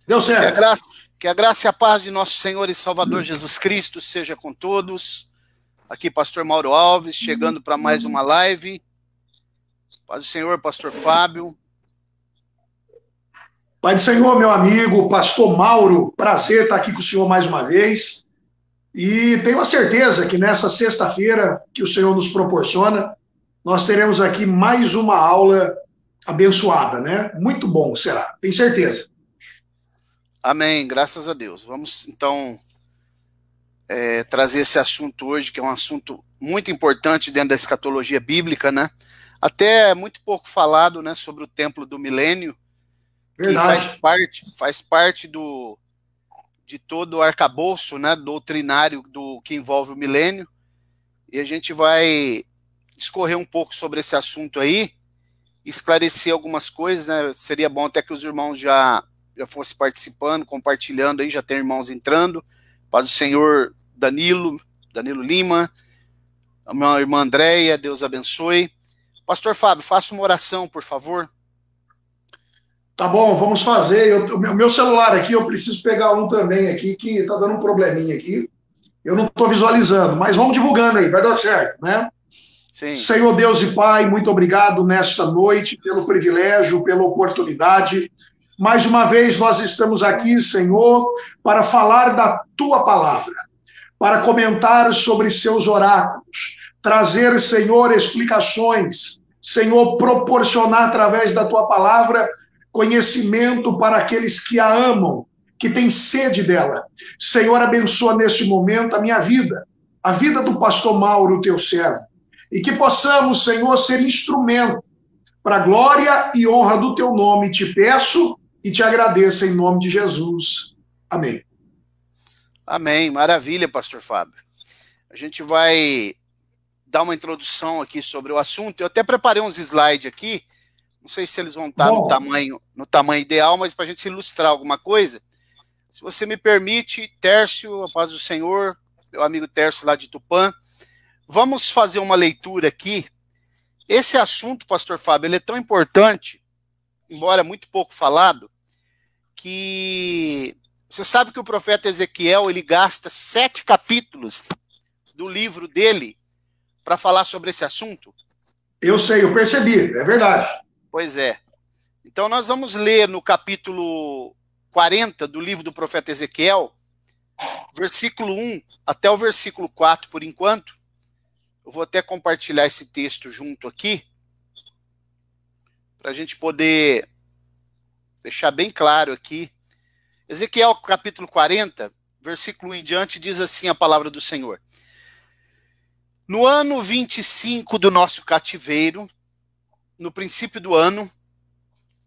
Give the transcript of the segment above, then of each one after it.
Deu Que a certo. graça, que a graça e a paz de nosso Senhor e Salvador Jesus Cristo seja com todos. Aqui, Pastor Mauro Alves, chegando para mais uma live. Paz do Senhor, Pastor Fábio. Pai do Senhor, meu amigo, pastor Mauro, prazer estar aqui com o senhor mais uma vez. E tenho a certeza que nessa sexta-feira que o Senhor nos proporciona, nós teremos aqui mais uma aula abençoada, né? Muito bom será, tenho certeza. Amém, graças a Deus. Vamos, então, trazer esse assunto hoje, que é um assunto muito importante dentro da escatologia bíblica, né? Até muito pouco falado, né, sobre o templo do milênio, que Verdade. faz parte de todo o arcabouço, né, doutrinário que envolve o milênio, e a gente vai discorrer um pouco sobre esse assunto aí, esclarecer algumas coisas, né? Seria bom até que os irmãos já fossem participando, compartilhando aí, já tem irmãos entrando. Paz do Senhor Danilo Lima, a minha irmã Andréia, Deus abençoe. Pastor Fábio, faça uma oração, por favor. Tá bom, vamos fazer. O meu celular aqui, eu preciso pegar um também aqui, que está dando um probleminha aqui. Eu não estou visualizando, mas vamos divulgando aí, vai dar certo, né? Sim. Senhor Deus e Pai, muito obrigado nesta noite pelo privilégio, pela oportunidade. Mais uma vez nós estamos aqui, Senhor, para falar da Tua palavra, para comentar sobre seus oráculos, trazer, Senhor, explicações, Senhor, proporcionar através da Tua palavra conhecimento para aqueles que a amam, que têm sede dela. Senhor, abençoa neste momento a minha vida, a vida do pastor Mauro, teu servo, e que possamos, Senhor, ser instrumento para a glória e honra do teu nome. Te peço e te agradeço em nome de Jesus. Amém. Amém, maravilha, Pastor Fábio. A gente vai dar uma introdução aqui sobre o assunto. Eu até preparei uns slides aqui, não sei se eles vão estar no tamanho ideal, mas para a gente ilustrar alguma coisa. Se você me permite, Tércio, a paz do Senhor, meu amigo Tércio lá de Tupã, vamos fazer uma leitura aqui. Esse assunto, Pastor Fábio, ele é tão importante, embora muito pouco falado, que você sabe que o profeta Ezequiel, ele gasta 7 capítulos do livro dele para falar sobre esse assunto? Eu sei, eu percebi, é verdade. Pois é. Então nós vamos ler no capítulo 40 do livro do profeta Ezequiel, versículo 1 até o versículo 4 por enquanto. Eu vou até compartilhar esse texto junto aqui, para a gente poder deixar bem claro aqui. Ezequiel capítulo 40, versículo 1 em diante, diz assim a palavra do Senhor. No ano 25 do nosso cativeiro, no princípio do ano,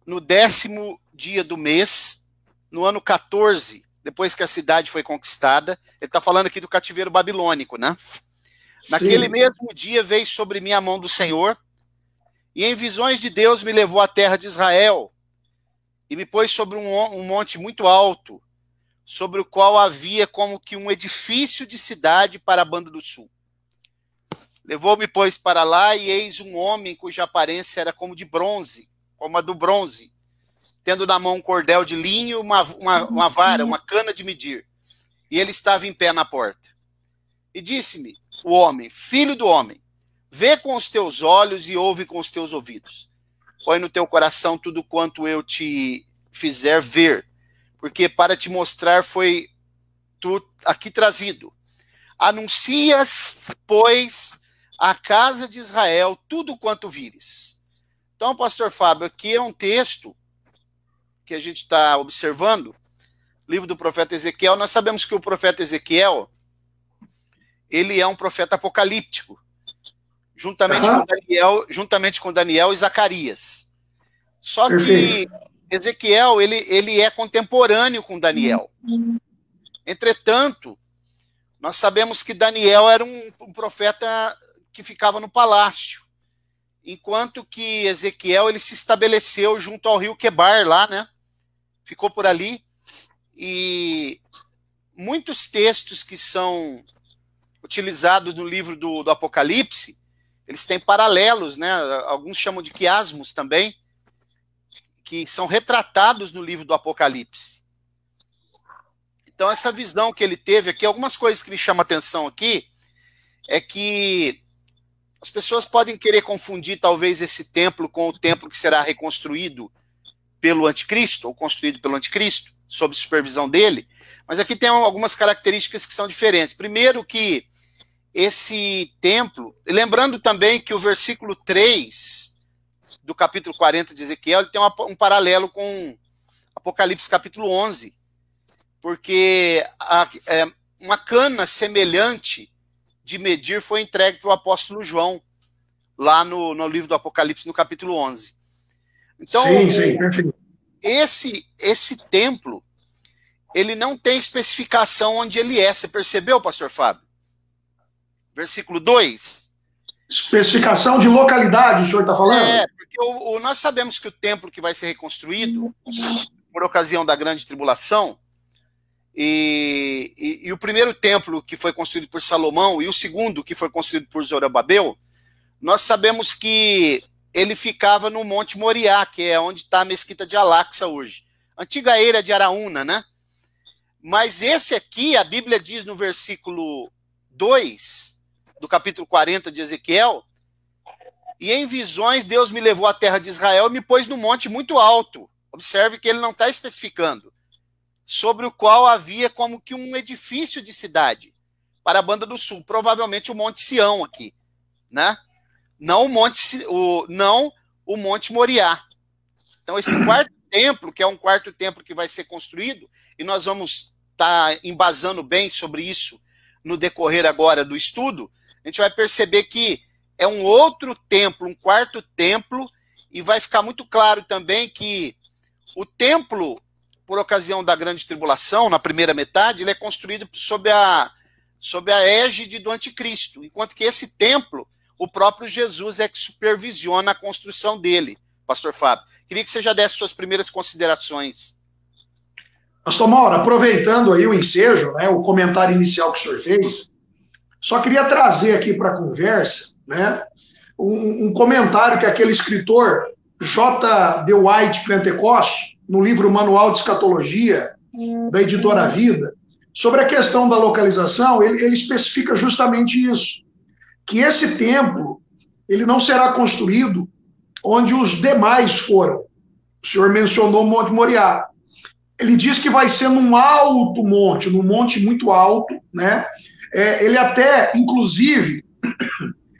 no 10º dia do mês, no ano 14, depois que a cidade foi conquistada, ele está falando aqui do cativeiro babilônico, né? Naquele mesmo dia veio sobre mim a mão do Senhor, e em visões de Deus me levou à terra de Israel, e me pôs sobre um monte muito alto, sobre o qual havia como que um edifício de cidade para a banda do sul. Levou-me, pois, para lá, e eis um homem cuja aparência era como de bronze, como a do bronze, tendo na mão um cordel de linho, uma vara, uma cana de medir. E ele estava em pé na porta. E disse-me o homem, filho do homem, vê com os teus olhos e ouve com os teus ouvidos. Põe no teu coração tudo quanto eu te fizer ver, porque para te mostrar foi tu aqui trazido. Anuncias, pois, a casa de Israel tudo quanto vires. Então, pastor Fábio, aqui é um texto que a gente está observando, livro do profeta Ezequiel. Nós sabemos que o profeta Ezequiel, ele é um profeta apocalíptico, juntamente com Daniel e Zacarias. Só que Ezequiel, ele é contemporâneo com Daniel. Entretanto, nós sabemos que Daniel era um profeta que ficava no palácio, enquanto que Ezequiel, ele se estabeleceu junto ao rio Quebar lá, né? Ficou por ali, e muitos textos que são utilizados no livro do Apocalipse, eles têm paralelos, né? Alguns chamam de quiasmos também, que são retratados no livro do Apocalipse. Então, essa visão que ele teve aqui, algumas coisas que me chamam a atenção aqui, é que as pessoas podem querer confundir, talvez, esse templo com o templo que será reconstruído pelo anticristo, ou construído pelo anticristo, sob supervisão dele, mas aqui tem algumas características que são diferentes. Primeiro que esse templo, lembrando também que o versículo 3 do capítulo 40 de Ezequiel, ele tem um paralelo com Apocalipse capítulo 11, porque uma cana semelhante de medir foi entregue para o apóstolo João, lá no livro do Apocalipse, no capítulo 11. Então, sim, perfeito. Esse templo, ele não tem especificação onde ele é. Você percebeu, pastor Fábio? Versículo 2. Especificação de localidade, o senhor está falando? Porque nós sabemos que o templo que vai ser reconstruído por ocasião da grande tribulação, e o primeiro templo que foi construído por Salomão e o segundo que foi construído por Zorobabel, nós sabemos que ele ficava no Monte Moriá, que é onde está a Mesquita de Al-Aqsa hoje. Antiga eira de Araúna, né? Mas esse aqui, a Bíblia diz no versículo 2, do capítulo 40 de Ezequiel, e em visões Deus me levou à terra de Israel e me pôs num monte muito alto. Observe que ele não está especificando. Sobre o qual havia como que um edifício de cidade para a banda do sul, provavelmente o Monte Sião aqui, né? Não o Monte Moriá. Então esse quarto templo, que é um quarto templo que vai ser construído, e nós vamos estar embasando bem sobre isso no decorrer agora do estudo, a gente vai perceber que é um outro templo, um quarto templo, e vai ficar muito claro também que o templo, por ocasião da grande tribulação, na primeira metade, ele é construído sob a égide do anticristo, enquanto que esse templo, o próprio Jesus é que supervisiona a construção dele, pastor Fábio. Queria que você já desse suas primeiras considerações. Pastor Mauro, aproveitando aí o ensejo, né, o comentário inicial que o senhor fez, só queria trazer aqui para a conversa, né, um comentário que aquele escritor J. D. White Pentecoste, no livro Manual de Escatologia, da editora Vida, sobre a questão da localização, ele especifica justamente isso, que esse templo, ele não será construído onde os demais foram. O senhor mencionou o Monte Moriá. Ele diz que vai ser num alto monte, num monte muito alto, né? Ele até, inclusive,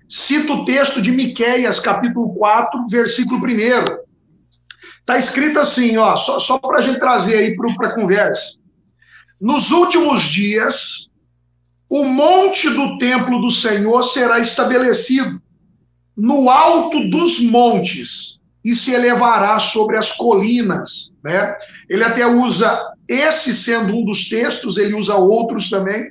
cita o texto de Miqueias, capítulo 4, versículo 1. Está escrito assim, ó, só para a gente trazer aí para a conversa. Nos últimos dias, o monte do templo do Senhor será estabelecido no alto dos montes e se elevará sobre as colinas, né? Ele até usa esse sendo um dos textos, ele usa outros também,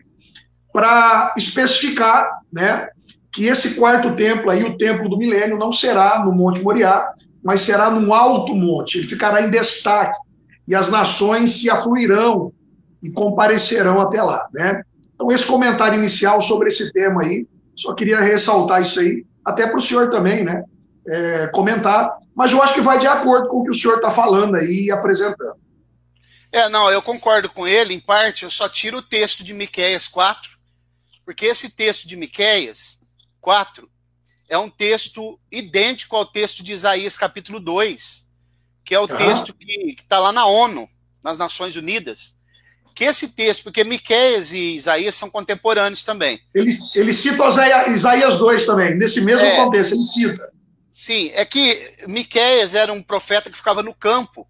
para especificar, né, que esse quarto templo aí, o templo do milênio, não será no Monte Moriá, mas será num alto monte, ele ficará em destaque, e as nações se afluirão e comparecerão até lá, né? Então, esse comentário inicial sobre esse tema aí, só queria ressaltar isso aí, até para o senhor também, né, comentar, mas eu acho que vai de acordo com o que o senhor está falando aí e apresentando. Não, eu concordo com ele, em parte, eu só tiro o texto de Miqueias 4, porque esse texto de Miqueias 4 é um texto idêntico ao texto de Isaías capítulo 2, que é o texto que está lá na ONU, nas Nações Unidas. Que esse texto, porque Miqueias e Isaías são contemporâneos também. Ele cita Isaías 2 também, nesse mesmo contexto, ele cita. Sim, é que Miqueias era um profeta que ficava no campo,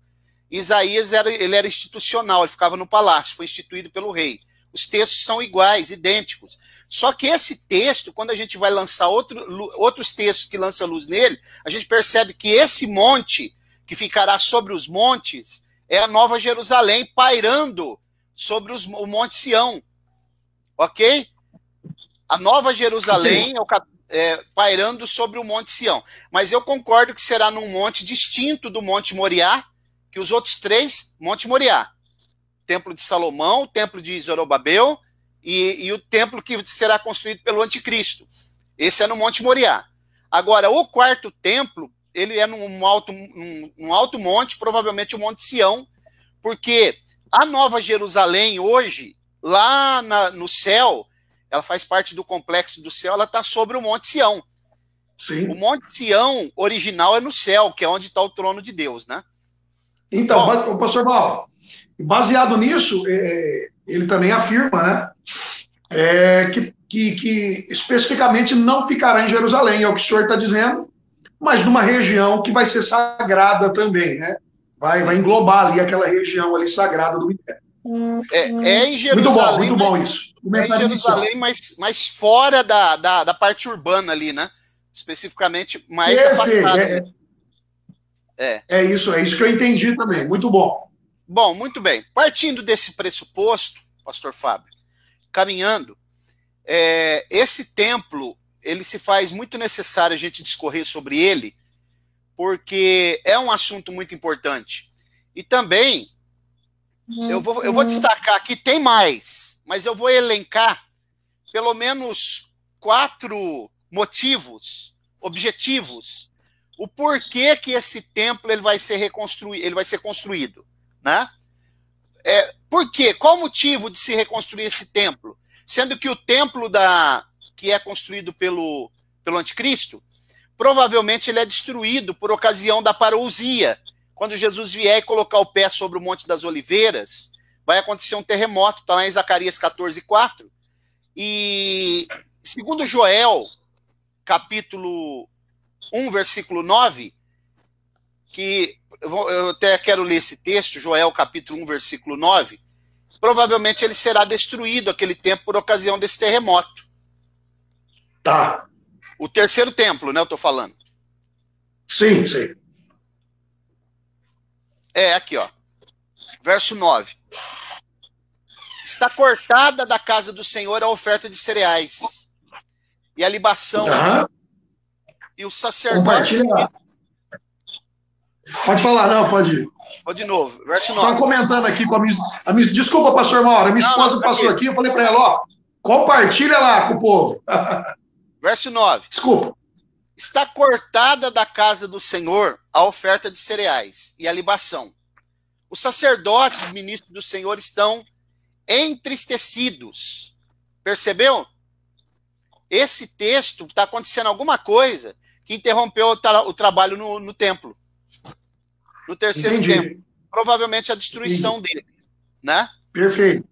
Isaías ele era institucional, ele ficava no palácio, foi instituído pelo rei. Os textos são iguais, idênticos. Só que esse texto, quando a gente vai lançar outros textos que lançam luz nele, a gente percebe que esse monte, que ficará sobre os montes, é a Nova Jerusalém pairando sobre o Monte Sião. Ok? A Nova Jerusalém pairando sobre o Monte Sião. Mas eu concordo que será num monte distinto do Monte Moriá, que os outros três, Monte Moriá. Templo de Salomão, o Templo de Zorobabel e o templo que será construído pelo Anticristo. Esse é no Monte Moriá. Agora, o quarto templo, ele é num alto monte, provavelmente o Monte Sião, porque A Nova Jerusalém, hoje, lá no céu, ela faz parte do complexo do céu, ela está sobre o Monte Sião. Sim. O Monte Sião original é no céu, que é onde está o trono de Deus, né? Então, o pastor Mauro, baseado nisso, ele também afirma, né, que especificamente não ficará em Jerusalém, é o que o senhor está dizendo, mas numa região que vai ser sagrada também, né? Vai englobar ali aquela região ali sagrada do inferno. É em Jerusalém. Muito bom isso. É em Jerusalém, mas fora da parte urbana ali, né? Especificamente mais afastada. É isso que eu entendi também. Muito bom. Bom, muito bem. Partindo desse pressuposto, pastor Fábio, caminhando, esse templo, ele se faz muito necessário a gente discorrer sobre ele, porque é um assunto muito importante. E também, eu vou destacar aqui, tem mais, mas eu vou elencar pelo menos 4 motivos, objetivos, o porquê que esse templo ele vai ser construído, né? Por quê? Qual o motivo de se reconstruir esse templo? Sendo que o templo que é construído pelo anticristo, provavelmente ele é destruído por ocasião da parousia. Quando Jesus vier e colocar o pé sobre o Monte das Oliveiras, vai acontecer um terremoto, está lá em Zacarias 14:4. E segundo Joel, capítulo 1, versículo 9, que eu até quero ler esse texto, Joel capítulo 1, versículo 9, provavelmente ele será destruído aquele templo por ocasião desse terremoto. Tá. O terceiro templo, né, eu tô falando. Sim. Aqui, ó. Verso 9. Está cortada da casa do Senhor a oferta de cereais e a libação. E o sacerdote... Pode falar, não, pode ir. Vou de novo, verso 9. Estava comentando aqui com a minha... Desculpa, pastor Mauro, minha esposa passou aqui, eu falei para ela, ó, compartilha lá com o povo. Verso 9. Desculpa. Está cortada da casa do Senhor a oferta de cereais e a libação. Os sacerdotes, os ministros do Senhor, estão entristecidos. Percebeu? Esse texto está acontecendo alguma coisa que interrompeu o trabalho no templo. No terceiro templo. Provavelmente a destruição dele. Né? Perfeito.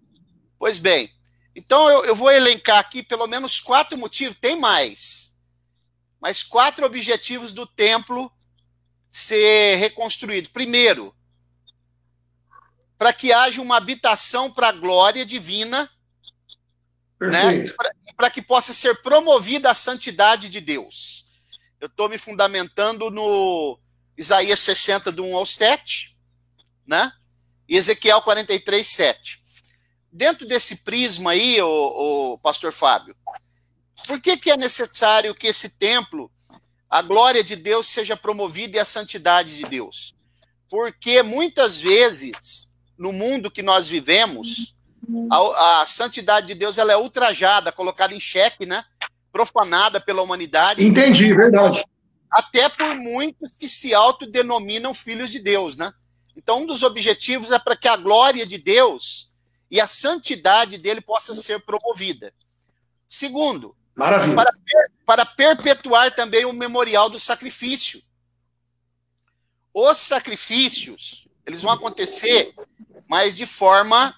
Pois bem. Então eu vou elencar aqui pelo menos 4 motivos. Tem mais. Mas 4 objetivos do templo ser reconstruído. Primeiro, para que haja uma habitação para a glória divina, né? Para que possa ser promovida a santidade de Deus. Eu estou me fundamentando no Isaías 60, do 1 ao 7, né? E Ezequiel 43, 7. Dentro desse prisma aí, o pastor Fábio, por que é necessário que esse templo, a glória de Deus, seja promovida e a santidade de Deus? Porque muitas vezes, no mundo que nós vivemos, a santidade de Deus ela é ultrajada, colocada em xeque, né? Profanada pela humanidade. Entendi, verdade. Até por muitos que se autodenominam filhos de Deus, né? Então, um dos objetivos é para que a glória de Deus e a santidade dele possa ser promovida. Segundo, para perpetuar também o memorial do sacrifício. Os sacrifícios, eles vão acontecer, mas de forma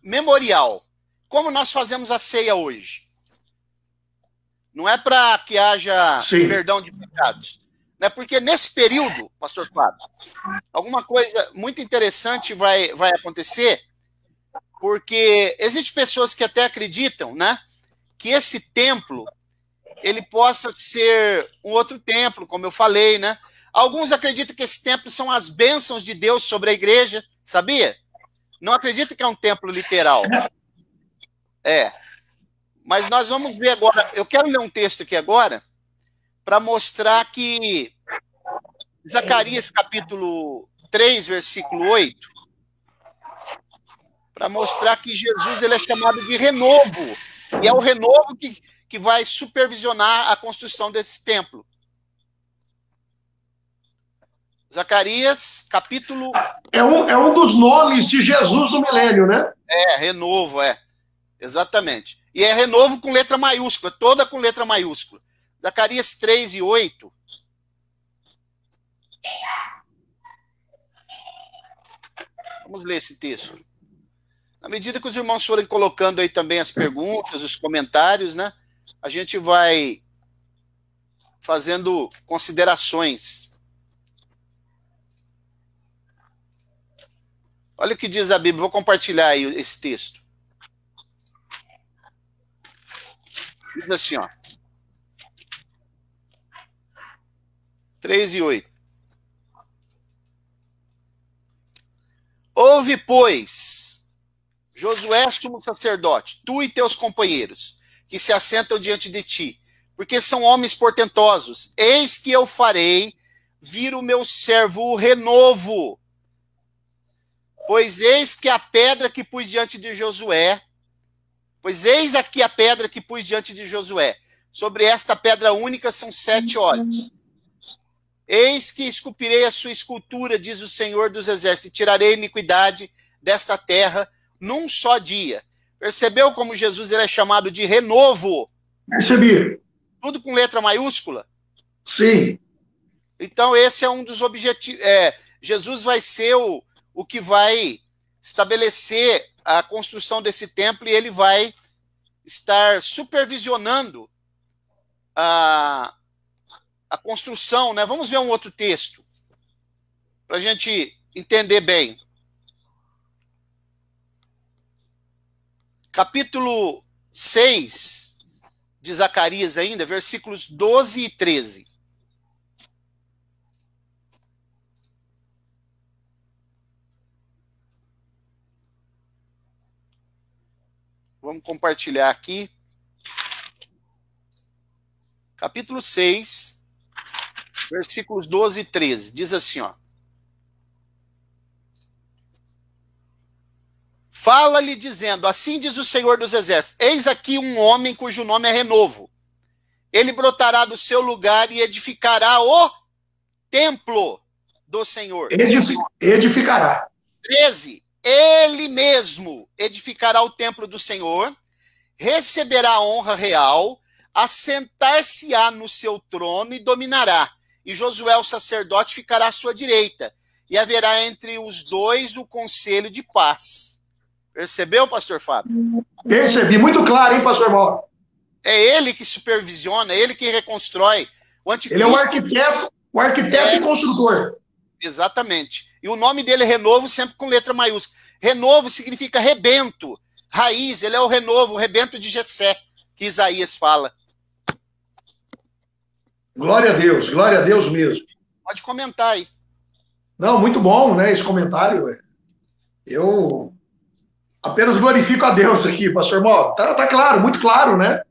memorial. Como nós fazemos a ceia hoje. Não é para que haja perdão de pecados. Não é porque nesse período, pastor Fábio, alguma coisa muito interessante vai acontecer, porque existem pessoas que até acreditam, né, que esse templo ele possa ser um outro templo, como eu falei, né? Alguns acreditam que esse templo são as bênçãos de Deus sobre a igreja, sabia? Não acreditam que é um templo literal. Mas nós vamos ver agora, eu quero ler um texto aqui agora, para mostrar que Zacarias capítulo 3, versículo 8, para mostrar que Jesus ele é chamado de renovo, e é o renovo que vai supervisionar a construção desse templo. Zacarias, capítulo... É um dos nomes de Jesus do milênio, né? Renovo, exatamente. E é renovo com letra maiúscula, toda com letra maiúscula. Zacarias 3 e 8. Vamos ler esse texto. À medida que os irmãos forem colocando aí também as perguntas, os comentários, né? A gente vai fazendo considerações. Olha o que diz a Bíblia, vou compartilhar aí esse texto. Diz assim, ó. 3 e 8. Ouve, pois, Josué, sumo sacerdote, tu e teus companheiros, que se assentam diante de ti, porque são homens portentosos. Eis que eu farei vir o meu servo o renovo. Pois eis que a pedra que pus diante de Josué, pois eis aqui a pedra que pus diante de Josué. Sobre esta pedra única são 7 olhos. Eis que esculpirei a sua escultura, diz o Senhor dos Exércitos, e tirarei a iniquidade desta terra num só dia. Percebeu como Jesus ele é chamado de renovo? Percebi. Tudo com letra maiúscula? Sim. Então esse é um dos objetivos. Jesus vai ser o que vai estabelecer a construção desse templo e ele vai estar supervisionando a construção, né? Vamos ver um outro texto para a gente entender bem. Capítulo 6 de Zacarias ainda, versículos 12 e 13. Vamos compartilhar aqui. Capítulo 6, versículos 12 e 13. Diz assim, ó. Fala-lhe dizendo, assim diz o Senhor dos Exércitos, eis aqui um homem cujo nome é Renovo. Ele brotará do seu lugar e edificará o templo do Senhor. Edificará. 13. Ele mesmo edificará o templo do Senhor, receberá a honra real, assentar-se-á no seu trono e dominará. E Josué, o sacerdote, ficará à sua direita. E haverá entre os dois o conselho de paz. Percebeu, pastor Fábio? Percebi, muito claro, hein, pastor Mauro? É ele que supervisiona, é ele que reconstrói. O anticristo, ele é o arquiteto e construtor. Exatamente. E o nome dele é Renovo, sempre com letra maiúscula. Renovo significa rebento, raiz, ele é o renovo, o rebento de Jessé, que Isaías fala. Glória a Deus mesmo. Pode comentar aí. Não, muito bom, né, esse comentário. Eu apenas glorifico a Deus aqui, pastor Mauro. Tá claro, muito claro, né?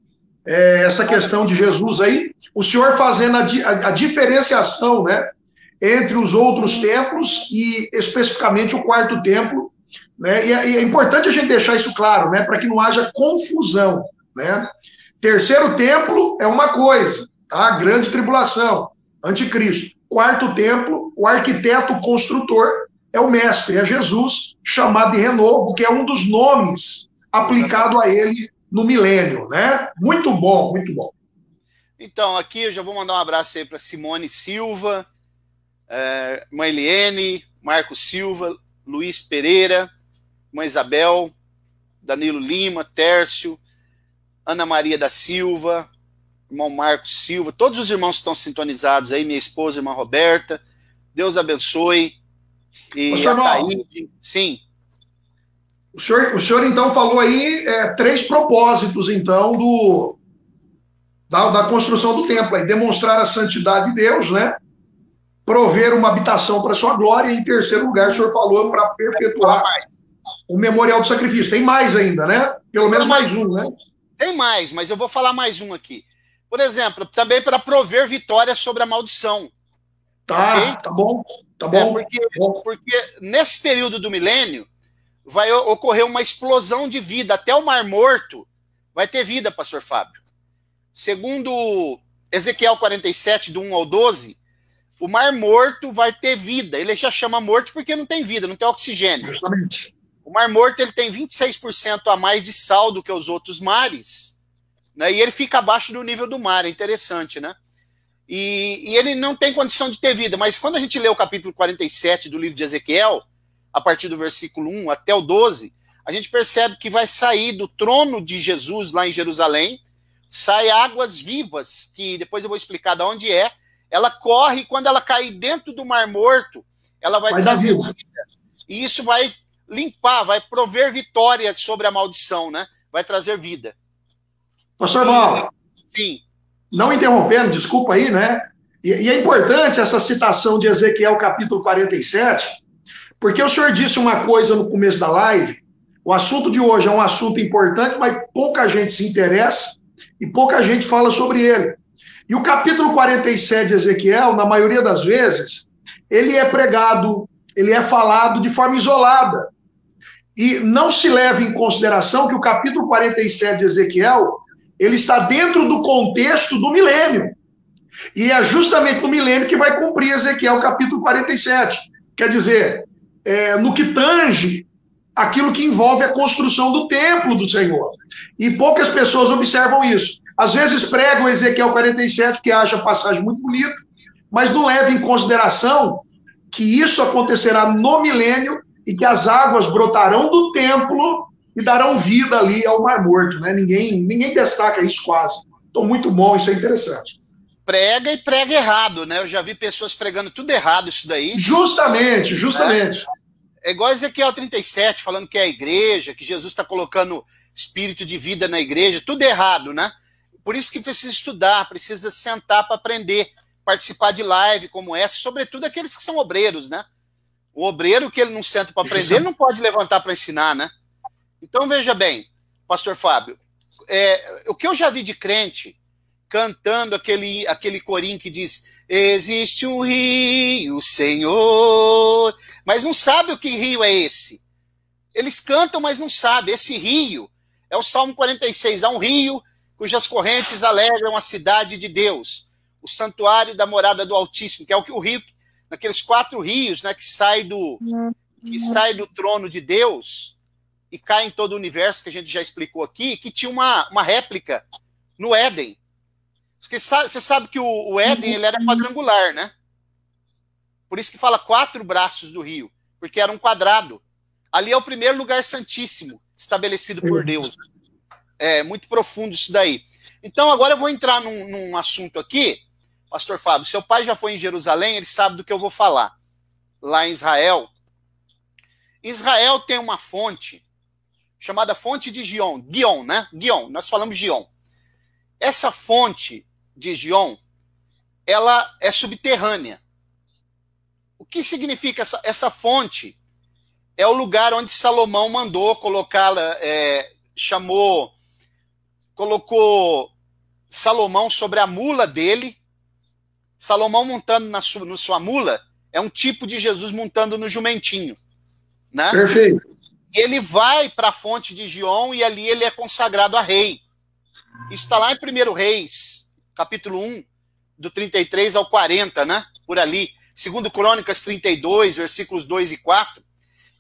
Essa questão de Jesus aí, o senhor fazendo a diferenciação, né, entre os outros templos e especificamente o quarto templo, né? E é importante a gente deixar isso claro, né, para que não haja confusão, né? Terceiro templo é uma coisa, tá? Grande tribulação, anticristo. Quarto templo, o arquiteto construtor é o mestre, é Jesus, chamado de Renovo, que é um dos nomes aplicado a ele no milênio, né? Muito bom, muito bom. Então, aqui eu já vou mandar um abraço aí para Simone Silva, Mãe Eliene, Marco Silva, Luiz Pereira, Mãe Isabel, Danilo Lima, Tércio, Ana Maria da Silva, irmão Marcos Silva, todos os irmãos que estão sintonizados aí, minha esposa, irmã Roberta, Deus abençoe. E a Taíde, sim. O senhor então falou aí 3 propósitos, então, da construção do templo, aí, demonstrar a santidade de Deus, né? Prover uma habitação para sua glória, e em terceiro lugar, o senhor falou para perpetuar o memorial do sacrifício. Tem mais ainda, né? Pelo menos mais um, né? Tem mais, mas eu vou falar mais um aqui. Por exemplo, também para prover vitória sobre a maldição. Tá, okay? Tá bom. Porque nesse período do milênio vai ocorrer uma explosão de vida. Até o Mar Morto vai ter vida, pastor Fábio. Segundo Ezequiel 47, do 1 ao 12, o Mar Morto vai ter vida. Ele já chama morto porque não tem vida, não tem oxigênio. Justamente. O Mar Morto ele tem 26% a mais de sal do que os outros mares, né? E ele fica abaixo do nível do mar, é interessante, né? E ele não tem condição de ter vida, mas quando a gente lê o capítulo 47 do livro de Ezequiel, a partir do versículo 1 até o 12, a gente percebe que vai sair do trono de Jesus lá em Jerusalém, sai águas vivas, que depois eu vou explicar de onde é. Ela corre e quando ela cair dentro do Mar Morto, ela vai trazer vida. E isso vai limpar, vai prover vitória sobre a maldição, né? Vai trazer vida. Pastor Val. Sim. Não interrompendo, desculpa aí, né? E é importante essa citação de Ezequiel capítulo 47, porque o senhor disse uma coisa no começo da live. O assunto de hoje é um assunto importante, mas pouca gente se interessa e pouca gente fala sobre ele. E o capítulo 47 de Ezequiel, na maioria das vezes, ele é pregado, ele é falado de forma isolada. E não se leva em consideração que o capítulo 47 de Ezequiel, ele está dentro do contexto do milênio. E é justamente no milênio que vai cumprir Ezequiel capítulo 47. Quer dizer, no que tange aquilo que envolve a construção do templo do Senhor. E poucas pessoas observam isso. Às vezes pregam Ezequiel 47, que acha a passagem muito bonita, mas não leva em consideração que isso acontecerá no milênio e que as águas brotarão do templo e darão vida ali ao Mar Morto, né? Ninguém destaca isso quase. Então, muito bom, isso é interessante. Prega e prega errado, né? Eu já vi pessoas pregando tudo errado isso daí. Justamente. É igual Ezequiel 37, falando que é a igreja, que Jesus está colocando espírito de vida na igreja, tudo errado, né? Por isso que precisa estudar, precisa sentar para aprender, participar de live como essa, sobretudo aqueles que são obreiros, né? O obreiro que ele não senta para aprender, ele não pode levantar para ensinar, né? Então, veja bem, pastor Fábio, o que eu já vi de crente cantando aquele corinho que diz: existe um rio, Senhor, mas não sabe o que rio é esse. Eles cantam, mas não sabem. Esse rio é o Salmo 46, há um rio cujas correntes alegram a cidade de Deus, o santuário da morada do Altíssimo, que é o rio, naqueles 4 rios, né, que sai do trono de Deus e cai em todo o universo, que a gente já explicou aqui, que tinha uma réplica no Éden. Você sabe que o Éden ele era quadrangular, né? Por isso que fala 4 braços do rio, porque era um quadrado. Ali é o primeiro lugar santíssimo estabelecido por Deus. É muito profundo isso daí. Então, agora eu vou entrar num assunto aqui. Pastor Fábio, seu pai já foi em Jerusalém, ele sabe do que eu vou falar. Lá em Israel. Israel tem uma fonte chamada fonte de Gion. Gion, né? Gion, nós falamos Gion. Essa fonte de Gion, ela é subterrânea. O que significa essa fonte? É o lugar onde Salomão mandou colocá-la, colocou Salomão sobre a mula dele. Salomão montando na sua mula é um tipo de Jesus montando no jumentinho, né? Perfeito. E ele vai para a fonte de Gion e ali ele é consagrado a rei. Isso está lá em 1 Reis, capítulo 1, do 33 ao 40, né? Por ali. 2 Crônicas 32, versículos 2 e 4.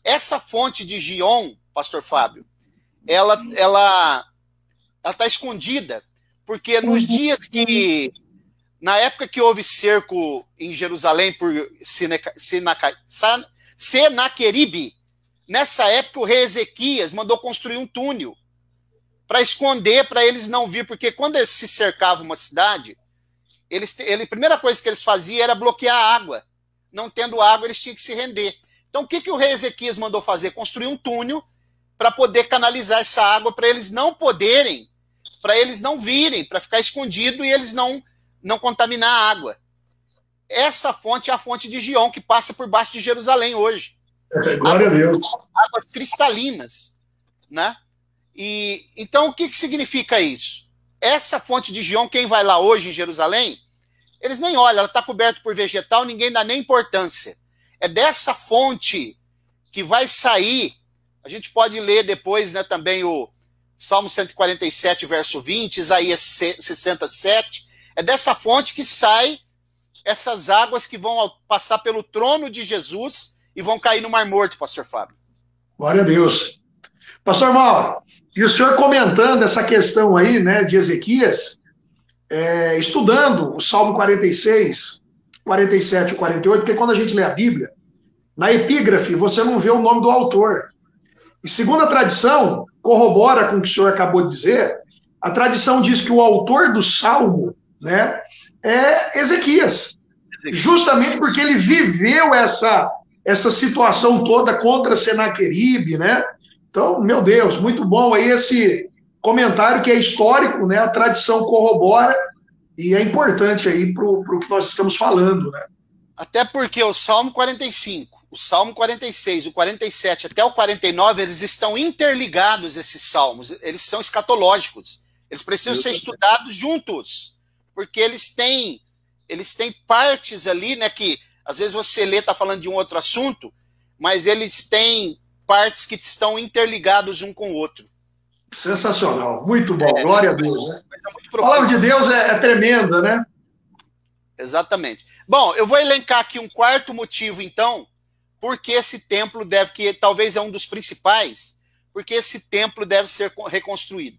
Essa fonte de Gion, pastor Fábio, ela está escondida, porque nos dias que, na época que houve cerco em Jerusalém por Senaqueribe, nessa época o rei Ezequias mandou construir um túnel para esconder, para eles não vir, porque quando eles se cercavam uma cidade, a primeira coisa que eles faziam era bloquear a água. Não tendo água, eles tinham que se render. Então, o que o rei Ezequias mandou fazer? Construir um túnel para poder canalizar essa água, para eles não poderem, para eles não virem, para ficar escondido e eles não contaminar a água. Essa fonte é a fonte de Gion, que passa por baixo de Jerusalém hoje. Glória a Deus. Águas cristalinas, né? E então, o que significa isso? Essa fonte de Gion, quem vai lá hoje em Jerusalém, eles nem olham, ela está coberta por vegetal, ninguém dá nem importância. É dessa fonte que vai sair, a gente pode ler depois, né, também o Salmo 147, verso 20, Isaías 67, é dessa fonte que sai essas águas que vão passar pelo trono de Jesus e vão cair no Mar Morto, pastor Fábio. Glória a Deus. Pastor Mauro, e o senhor comentando essa questão aí, né, de Ezequias, estudando o Salmo 46, 47 e 48, porque quando a gente lê a Bíblia, na epígrafe você não vê o nome do autor. E segundo a tradição, corrobora com o que o senhor acabou de dizer, a tradição diz que o autor do Salmo, né, é Ezequias. Justamente porque ele viveu essa situação toda contra Senaqueribe, né? Então, meu Deus, muito bom aí esse comentário que é histórico, né? A tradição corrobora e é importante aí para o que nós estamos falando, né? Até porque o Salmo 45, o Salmo 46, o 47 até o 49, eles estão interligados, esses salmos, eles são escatológicos, eles precisam ser estudados juntos, porque eles têm partes ali, né, que às vezes você lê, está falando de um outro assunto, mas eles têm partes que estão interligados um com o outro. Sensacional, muito bom, glória a Deus. Né? A palavra de Deus é tremenda, né? Exatamente. Bom, eu vou elencar aqui um quarto motivo, então, porque esse templo que talvez é um dos principais, porque esse templo deve ser reconstruído.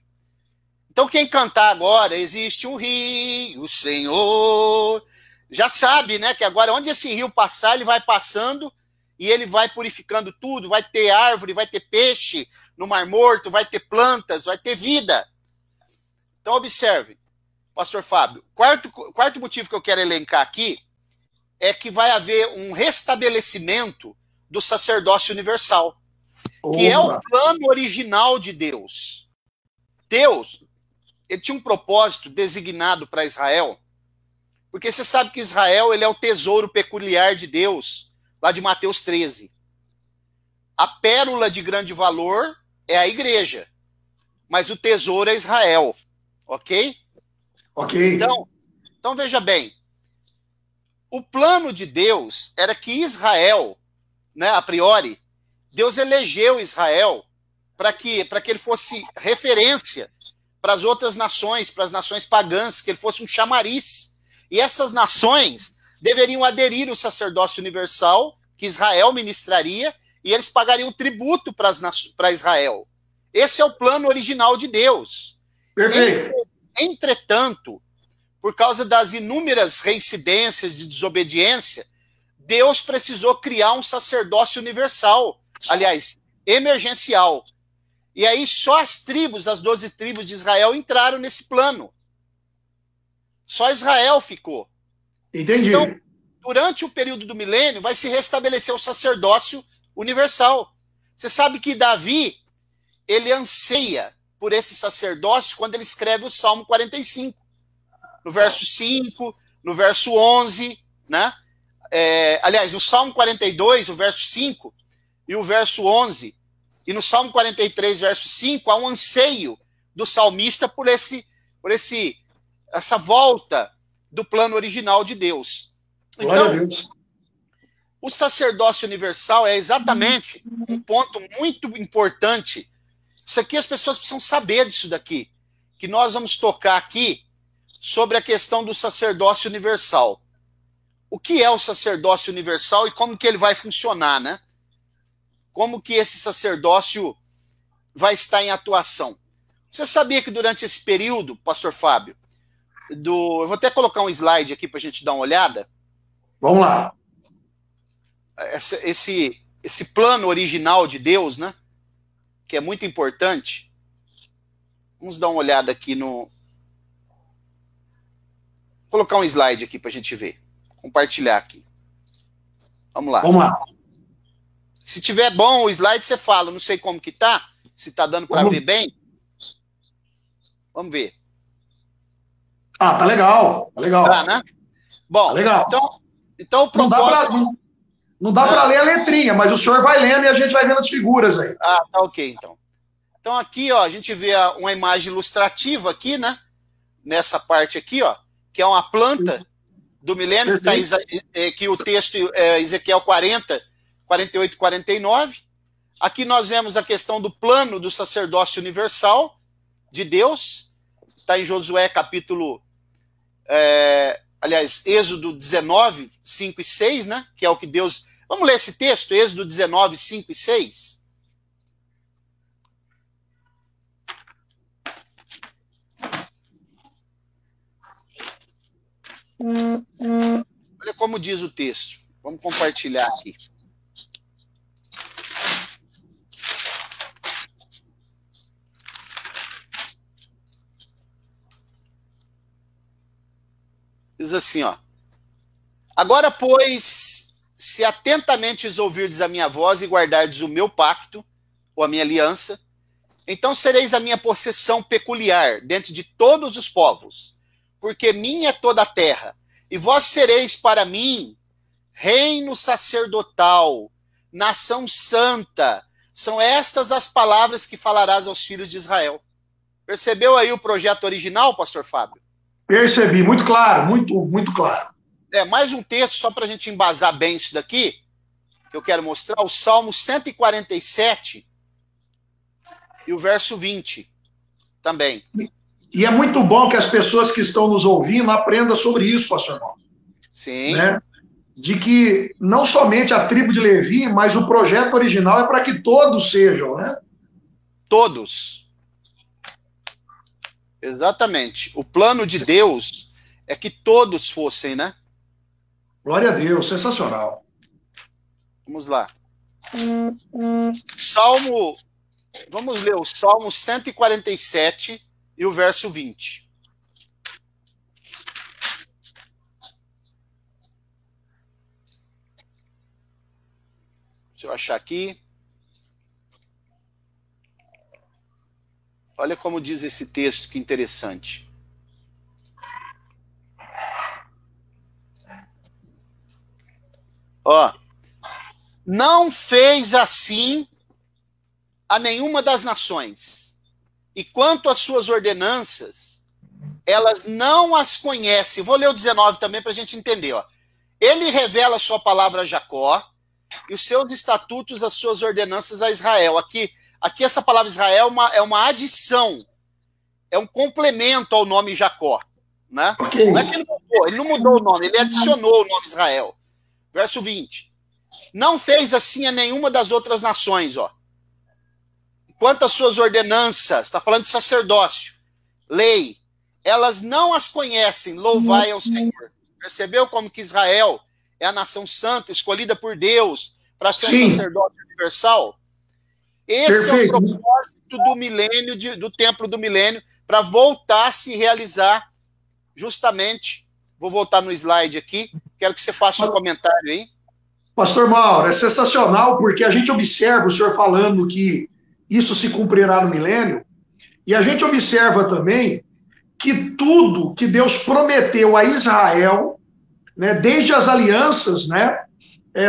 Então, quem cantar agora, existe um rio, Senhor, já sabe, né, que agora onde esse rio passar, ele vai passando e ele vai purificando tudo, vai ter árvore, vai ter peixe no Mar Morto, vai ter plantas, vai ter vida. Então, observe, pastor Fábio, quarto motivo que eu quero elencar aqui é que vai haver um restabelecimento do sacerdócio universal, que é o plano original de Deus. Deus, ele tinha um propósito designado para Israel, porque você sabe que Israel ele é o tesouro peculiar de Deus, lá de Mateus 13. A pérola de grande valor é a igreja, mas o tesouro é Israel, ok? Ok. Então veja bem, o plano de Deus era que Israel, né, a priori, Deus elegeu Israel para que ele fosse referência para as outras nações, para as nações pagãs, que ele fosse um chamariz. E essas nações deveriam aderir ao sacerdócio universal que Israel ministraria e eles pagariam tributo para Israel. Esse é o plano original de Deus. Perfeito. Entretanto, por causa das inúmeras reincidências de desobediência, Deus precisou criar um sacerdócio universal, aliás, emergencial. E aí só as 12 tribos de Israel entraram nesse plano. Só Israel ficou. Entendi. Então, durante o período do milênio, vai se restabelecer o sacerdócio universal. Você sabe que Davi, ele anseia por esse sacerdócio quando ele escreve o Salmo 45. No verso 5, no verso 11, né? Aliás, no Salmo 42, o verso 5 e o verso 11, e no Salmo 43, verso 5, há um anseio do salmista por essa volta do plano original de Deus. Então, o sacerdócio universal é exatamente um ponto muito importante. Isso aqui as pessoas precisam saber disso daqui, que nós vamos tocar aqui sobre a questão do sacerdócio universal. O que é o sacerdócio universal e como que ele vai funcionar, né? Como que esse sacerdócio vai estar em atuação? Você sabia que durante esse período, pastor Fábio, eu vou até colocar um slide aqui para a gente dar uma olhada. Vamos lá. Esse plano original de Deus, né? Que é muito importante. Vamos dar uma olhada aqui no... Vou colocar um slide aqui para a gente ver. Compartilhar aqui. Vamos lá. Vamos lá. Se tiver bom o slide, você fala. Não sei como que tá. Se tá dando para ver bem. Vamos ver. Ah, tá legal. Tá legal. Tá, né? Bom, tá legal. Então o propósito... Não dá para ler a letrinha, mas o senhor vai lendo e a gente vai vendo as figuras aí. Ah, tá ok, então. Então aqui, ó, a gente vê uma imagem ilustrativa aqui, né? Nessa parte aqui, ó, que é uma planta do milênio, que o texto é Ezequiel 40, 48 e 49. Aqui nós vemos a questão do plano do sacerdócio universal de Deus. Está em Josué capítulo... aliás, Êxodo 19, 5 e 6, né? Que é o que Deus... Vamos ler esse texto, Êxodo 19, 5 e 6? Olha como diz o texto. Vamos compartilhar aqui. Diz assim, ó. Agora, pois, se atentamente ouvirdes a minha voz e guardardes o meu pacto, ou a minha aliança, então sereis a minha possessão peculiar dentre de todos os povos, porque minha é toda a terra, e vós sereis para mim reino sacerdotal, nação santa. São estas as palavras que falarás aos filhos de Israel. Percebeu aí o projeto original, pastor Fábio? Percebi, muito claro, muito claro. Mais um texto, só para a gente embasar bem isso daqui, que eu quero mostrar, o Salmo 147 e o verso 20 também. E é muito bom que as pessoas que estão nos ouvindo aprendam sobre isso, pastor Paulo. Sim. Né? De que não somente a tribo de Levi, mas o projeto original é para que todos sejam, né? Todos. Exatamente. O plano de Deus é que todos fossem, né? Glória a Deus, sensacional. Vamos lá. Salmo, vamos ler o Salmo 147 e o verso 20. Deixa eu achar aqui. Olha como diz esse texto, que interessante. Ó, não fez assim a nenhuma das nações, e quanto às suas ordenanças, elas não as conhecem. Vou ler o 19 também para a gente entender. Ó. Ele revela a sua palavra a Jacó, e os seus estatutos, as suas ordenanças a Israel. Aqui essa palavra Israel é uma adição, é um complemento ao nome Jacó. Né? Okay. Não é que ele não mudou o nome, ele adicionou o nome Israel. Verso 20. Não fez assim a nenhuma das outras nações, ó. Quanto às suas ordenanças, está falando de sacerdócio, lei, elas não as conhecem, louvai ao Senhor. Percebeu como que Israel é a nação santa, escolhida por Deus para ser um sacerdócio universal? Esse é o propósito do milênio, do templo do milênio, para voltar a se realizar justamente. Vou voltar no slide aqui, quero que você faça um comentário aí. Pastor Mauro, é sensacional, porque a gente observa o senhor falando que isso se cumprirá no milênio, e a gente observa também que tudo que Deus prometeu a Israel, né, desde as alianças, né,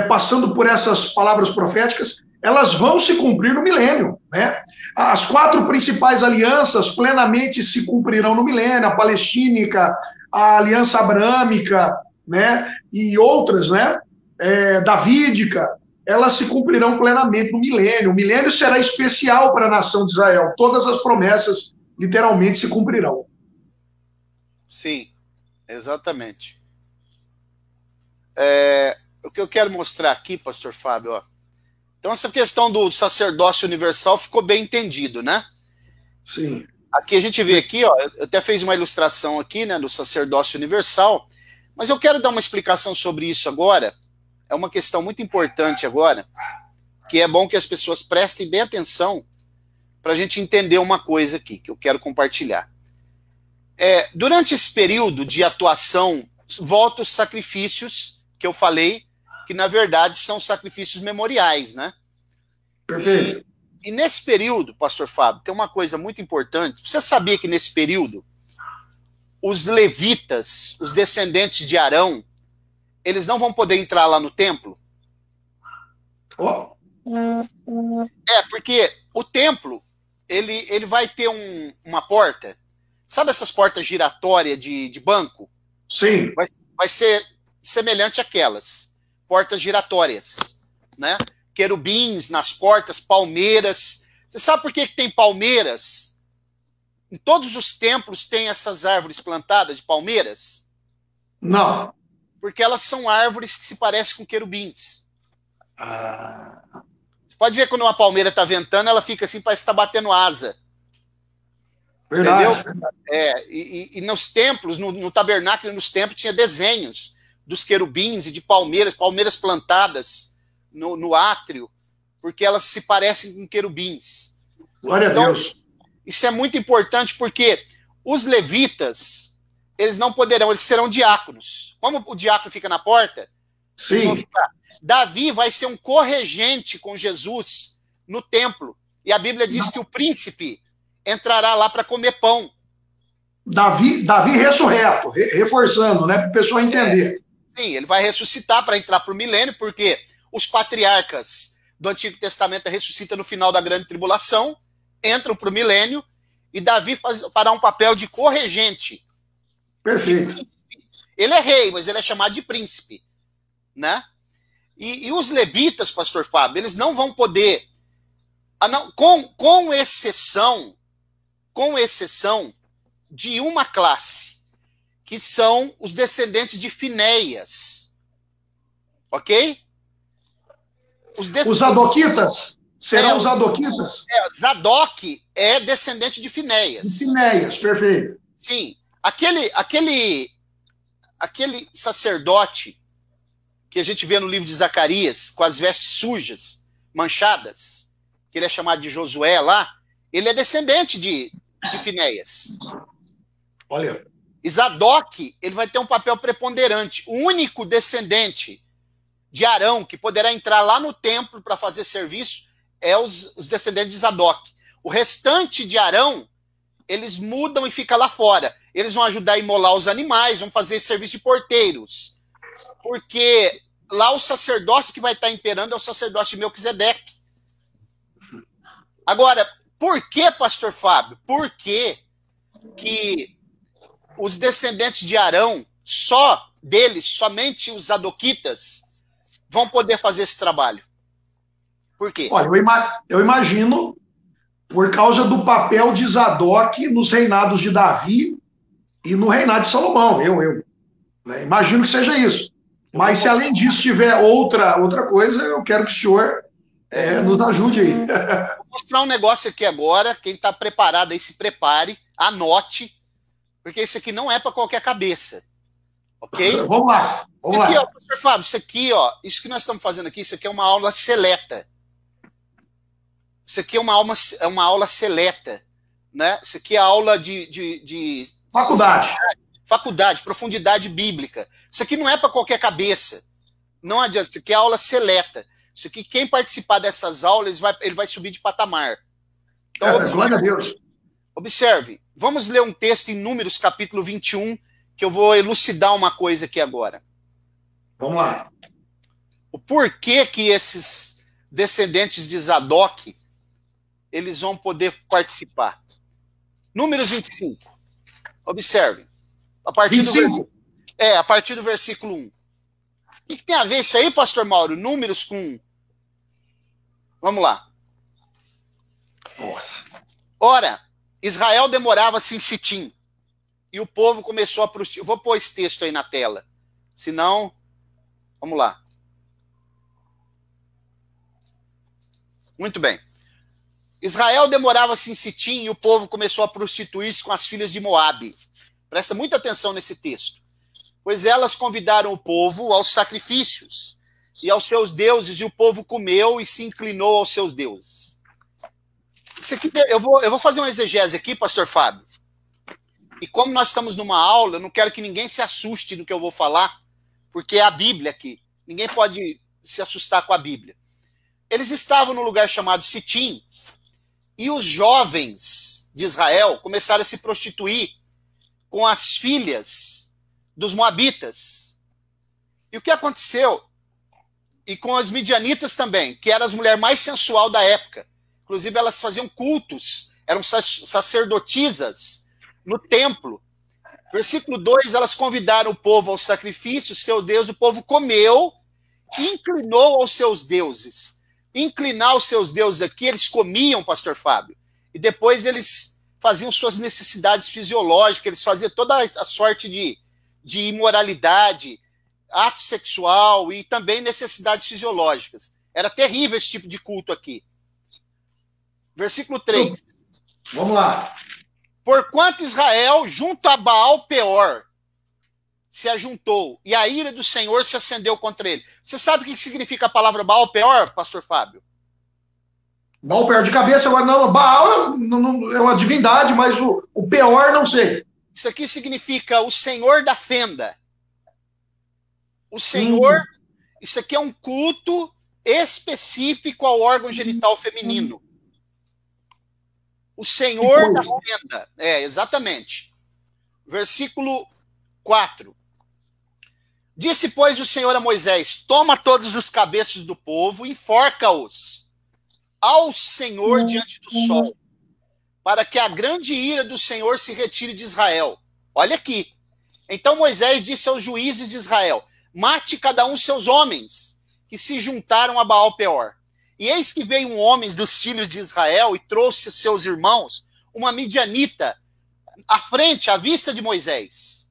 passando por essas palavras proféticas, elas vão se cumprir no milênio. Né? As 4 principais alianças plenamente se cumprirão no milênio, a palestínica, a aliança abrâmica, né, e outras, né, davídica, elas se cumprirão plenamente no milênio. O milênio será especial para a nação de Israel. Todas as promessas, literalmente, se cumprirão. Sim, exatamente. O que eu quero mostrar aqui, pastor Fábio, ó. Então essa questão do sacerdócio universal ficou bem entendido, né? Sim. Aqui a gente vê aqui, ó, eu até fiz uma ilustração aqui, né, do sacerdócio universal, mas eu quero dar uma explicação sobre isso agora. É uma questão muito importante agora, que é bom que as pessoas prestem bem atenção para a gente entender uma coisa aqui, que eu quero compartilhar. Durante esse período de atuação, voltam os sacrifícios que eu falei, que na verdade são sacrifícios memoriais, né? Perfeito. E nesse período, pastor Fábio, tem uma coisa muito importante. Você sabia que nesse período, os levitas, os descendentes de Arão, eles não vão poder entrar lá no templo? Oh. Porque o templo, ele vai ter uma porta. Sabe essas portas giratórias de banco? Sim. Vai ser semelhante àquelas. Portas giratórias, né? Querubins nas portas, palmeiras. Você sabe por que tem palmeiras? Em todos os templos tem essas árvores plantadas de palmeiras? Não. Porque elas são árvores que se parecem com querubins. Ah, Você pode ver quando uma palmeira está ventando, ela fica assim, parece que está batendo asa. verdade. Entendeu? E nos templos, no tabernáculo e nos templos, tinha desenhos dos querubins e de palmeiras plantadas no átrio, porque elas se parecem com querubins. Glória Então, a Deus. isso é muito importante porque os levitas, eles não poderão, eles serão diáconos. Como o diácono fica na porta, eles vão Sim. ficar. Davi vai ser um corregente com Jesus no templo. E a Bíblia diz que o príncipe entrará lá para comer pão. Davi ressurreto, reforçando, né? Para o pessoal entender. Sim, ele vai ressuscitar para entrar para o milênio, porque os patriarcas do Antigo Testamento ressuscitam no final da grande tribulação, entram para o milênio, e Davi fará um papel de corregente. Perfeito. Ele é rei, mas ele é chamado de príncipe, né? E os levitas, pastor Fábio, eles não vão poder, com exceção de uma classe, que são os descendentes de Finéias. Ok? Os Zadoquitas? Serão os Zadoquitas? Zadok é descendente de Finéias. De Finéias, perfeito. Sim. Aquele sacerdote que a gente vê no livro de Zacarias, com as vestes sujas, manchadas, que ele é chamado de Josué lá, ele é descendente de Finéias. Olha. E Zadok, ele vai ter um papel preponderante. O único descendente de Arão que poderá entrar lá no templo para fazer serviço é os descendentes de Zadok. O restante de Arão, eles mudam e ficam lá fora. Eles vão ajudar a imolar os animais, vão fazer serviço de porteiros. Porque lá o sacerdócio que vai estar imperando é o sacerdócio de Melquisedeque. Agora, por que, pastor Fábio? Por que os descendentes de Arão, só deles, somente os Zadoquitas, vão poder fazer esse trabalho? Por quê? Olha, eu imagino por causa do papel de Zadok nos reinados de Davi e no reinado de Salomão. Né, imagino que seja isso. Mas se além disso tiver outra coisa, eu quero que o senhor nos ajude aí. Vou mostrar um negócio aqui agora. Quem está preparado aí, se prepare, anote, porque isso aqui não é para qualquer cabeça. Ok? Vamos lá. Isso aqui, ó, pastor Fábio, isso aqui, ó, isso que nós estamos fazendo aqui, isso aqui é uma aula seleta. Isso aqui é uma aula seleta, né? Isso aqui é aula de faculdade, profundidade bíblica. Isso aqui não é para qualquer cabeça. Não adianta, isso aqui é aula seleta. Isso aqui, quem participar dessas aulas, ele vai subir de patamar. Então, glória a Deus. Observe, vamos ler um texto em Números, capítulo 21, que eu vou elucidar uma coisa aqui agora. Vamos lá. O porquê que esses descendentes de Zadok, eles vão poder participar. Números 25. Observe. A partir 25? a partir do versículo 1. O que tem a ver isso aí, pastor Mauro? Números com... Vamos lá. Nossa. Ora, Israel demorava-se em Chitim, e o povo começou a prostituir. Vou pôr esse texto aí na tela. Senão, vamos lá. Muito bem. Israel demorava-se em Sitim e o povo começou a prostituir-se com as filhas de Moabe. Presta muita atenção nesse texto. Pois elas convidaram o povo aos sacrifícios e aos seus deuses, e o povo comeu e se inclinou aos seus deuses. Isso aqui, eu vou fazer uma exegese aqui, pastor Fábio. E como nós estamos numa aula, eu não quero que ninguém se assuste do que eu vou falar, porque é a Bíblia aqui. Ninguém pode se assustar com a Bíblia. Eles estavam num lugar chamado Sitim, e os jovens de Israel começaram a se prostituir com as filhas dos moabitas. E o que aconteceu? E com as midianitas também, que eram as mulheres mais sensual da época. Inclusive, elas faziam cultos, eram sacerdotisas no templo. Versículo 2, elas convidaram o povo ao sacrifício, seu Deus, o povo comeu e inclinou aos seus deuses. Inclinar os seus deuses aqui, eles comiam, pastor Fábio, e depois eles faziam suas necessidades fisiológicas, eles faziam toda a sorte de imoralidade, ato sexual e também necessidades fisiológicas. Era terrível esse tipo de culto aqui. Versículo 3. Vamos lá. Porquanto Israel, junto a Baal Peor, se ajuntou, e a ira do Senhor se acendeu contra ele. Você sabe o que significa a palavra Baal Peor, pastor Fábio? Baal Peor de cabeça, agora não. Baal é uma divindade, mas o Peor não sei. Isso aqui significa o Senhor da fenda. O Senhor, isso aqui é um culto específico ao órgão genital feminino. O Senhor da fenda. Exatamente. Versículo 4. Disse, pois, o Senhor a Moisés: toma todos os cabeças do povo, enforca-os ao Senhor diante do sol, para que a grande ira do Senhor se retire de Israel. Olha aqui. Então Moisés disse aos juízes de Israel: mate cada um seus homens, que se juntaram a Baal Peor. E eis que veio um homem dos filhos de Israel e trouxe seus irmãos, uma midianita, à frente, à vista de Moisés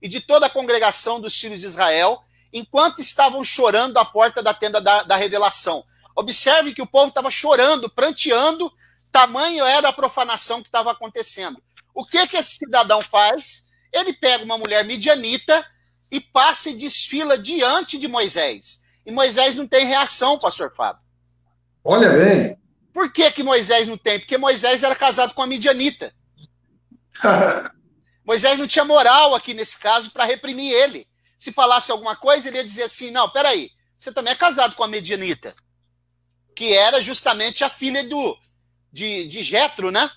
e de toda a congregação dos filhos de Israel, enquanto estavam chorando à porta da tenda da revelação. Observe que o povo estava chorando, pranteando, tamanho era a profanação que estava acontecendo. O que esse cidadão faz? Ele pega uma mulher midianita e passa e desfila diante de Moisés. E Moisés não tem reação, pastor Fábio. Olha bem. Por que Moisés não tem? Porque Moisés era casado com a midianita. Moisés não tinha moral aqui nesse caso para reprimir ele. Se falasse alguma coisa, ele ia dizer assim: não, peraí, você também é casado com a midianita, que era justamente a filha de Jetro, né?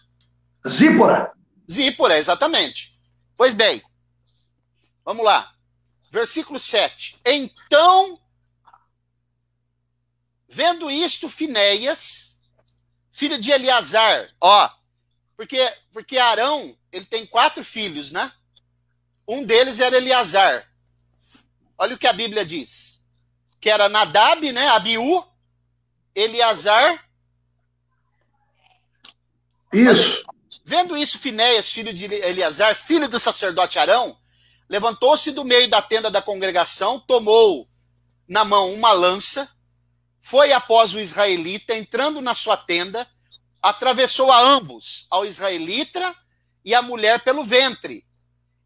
Zípora. Zípora, exatamente. Pois bem, vamos lá. Versículo 7. Então, vendo isto, Finéias, filho de Eleazar, porque Arão, ele tem 4 filhos, né? Um deles era Eleazar. Olha o que a Bíblia diz. Que era Nadab, né? Abiú, Eleazar. Isso. Vendo isso, Finéias, filho de Eleazar, filho do sacerdote Arão, levantou-se do meio da tenda da congregação, tomou na mão uma lança, foi após o israelita, entrando na sua tenda, atravessou a ambos, ao israelita e a mulher pelo ventre.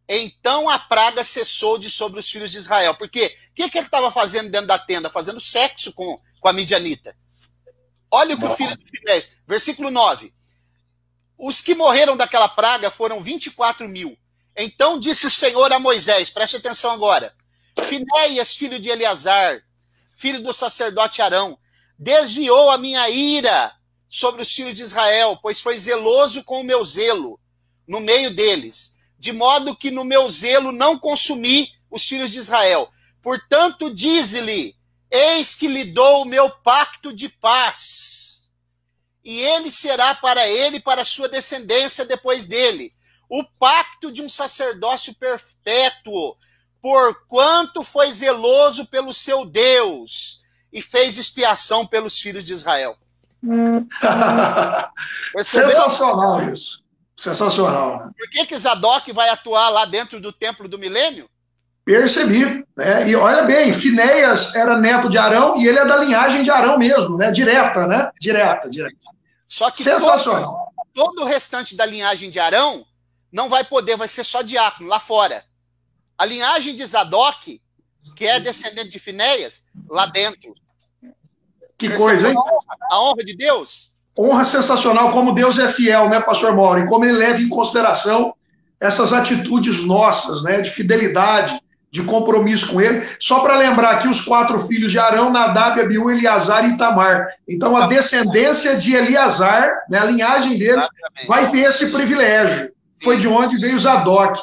Então a praga cessou de sobre os filhos de Israel. Porque o que ele estava fazendo dentro da tenda? Fazendo sexo com a midianita. Olha o que o filho de Finéias. Versículo 9. Os que morreram daquela praga foram 24.000. Então disse o Senhor a Moisés, preste atenção agora: Finéias, filho de Eleazar, filho do sacerdote Arão, desviou a minha ira sobre os filhos de Israel, pois foi zeloso com o meu zelo no meio deles, de modo que no meu zelo não consumi os filhos de Israel. Portanto, dize-lhe: eis que lhe dou o meu pacto de paz, e ele será para ele e para a sua descendência depois dele, o pacto de um sacerdócio perpétuo, porquanto foi zeloso pelo seu Deus e fez expiação pelos filhos de Israel. Sensacional isso. Sensacional. Por que Zadok vai atuar lá dentro do templo do milênio? Percebi. Né? E olha bem, Finéias era neto de Arão e ele é da linhagem de Arão mesmo, né? Direta, né? Direta. Só que sensacional. Todo o restante da linhagem de Arão não vai poder, vai ser só diácono, lá fora. A linhagem de Zadok, que é descendente de Finéias, lá dentro. Que coisa, hein? A honra de Deus. Honra sensacional, como Deus é fiel, né, pastor Mauro? E como ele leva em consideração essas atitudes nossas, né, de fidelidade, de compromisso com ele. Só para lembrar aqui, os 4 filhos de Arão, Nadab, Abiú, Eleazar e Itamar. Então, a descendência de Eleazar, né, a linhagem dele, vai ter esse privilégio. Sim. Foi de onde veio Zadok.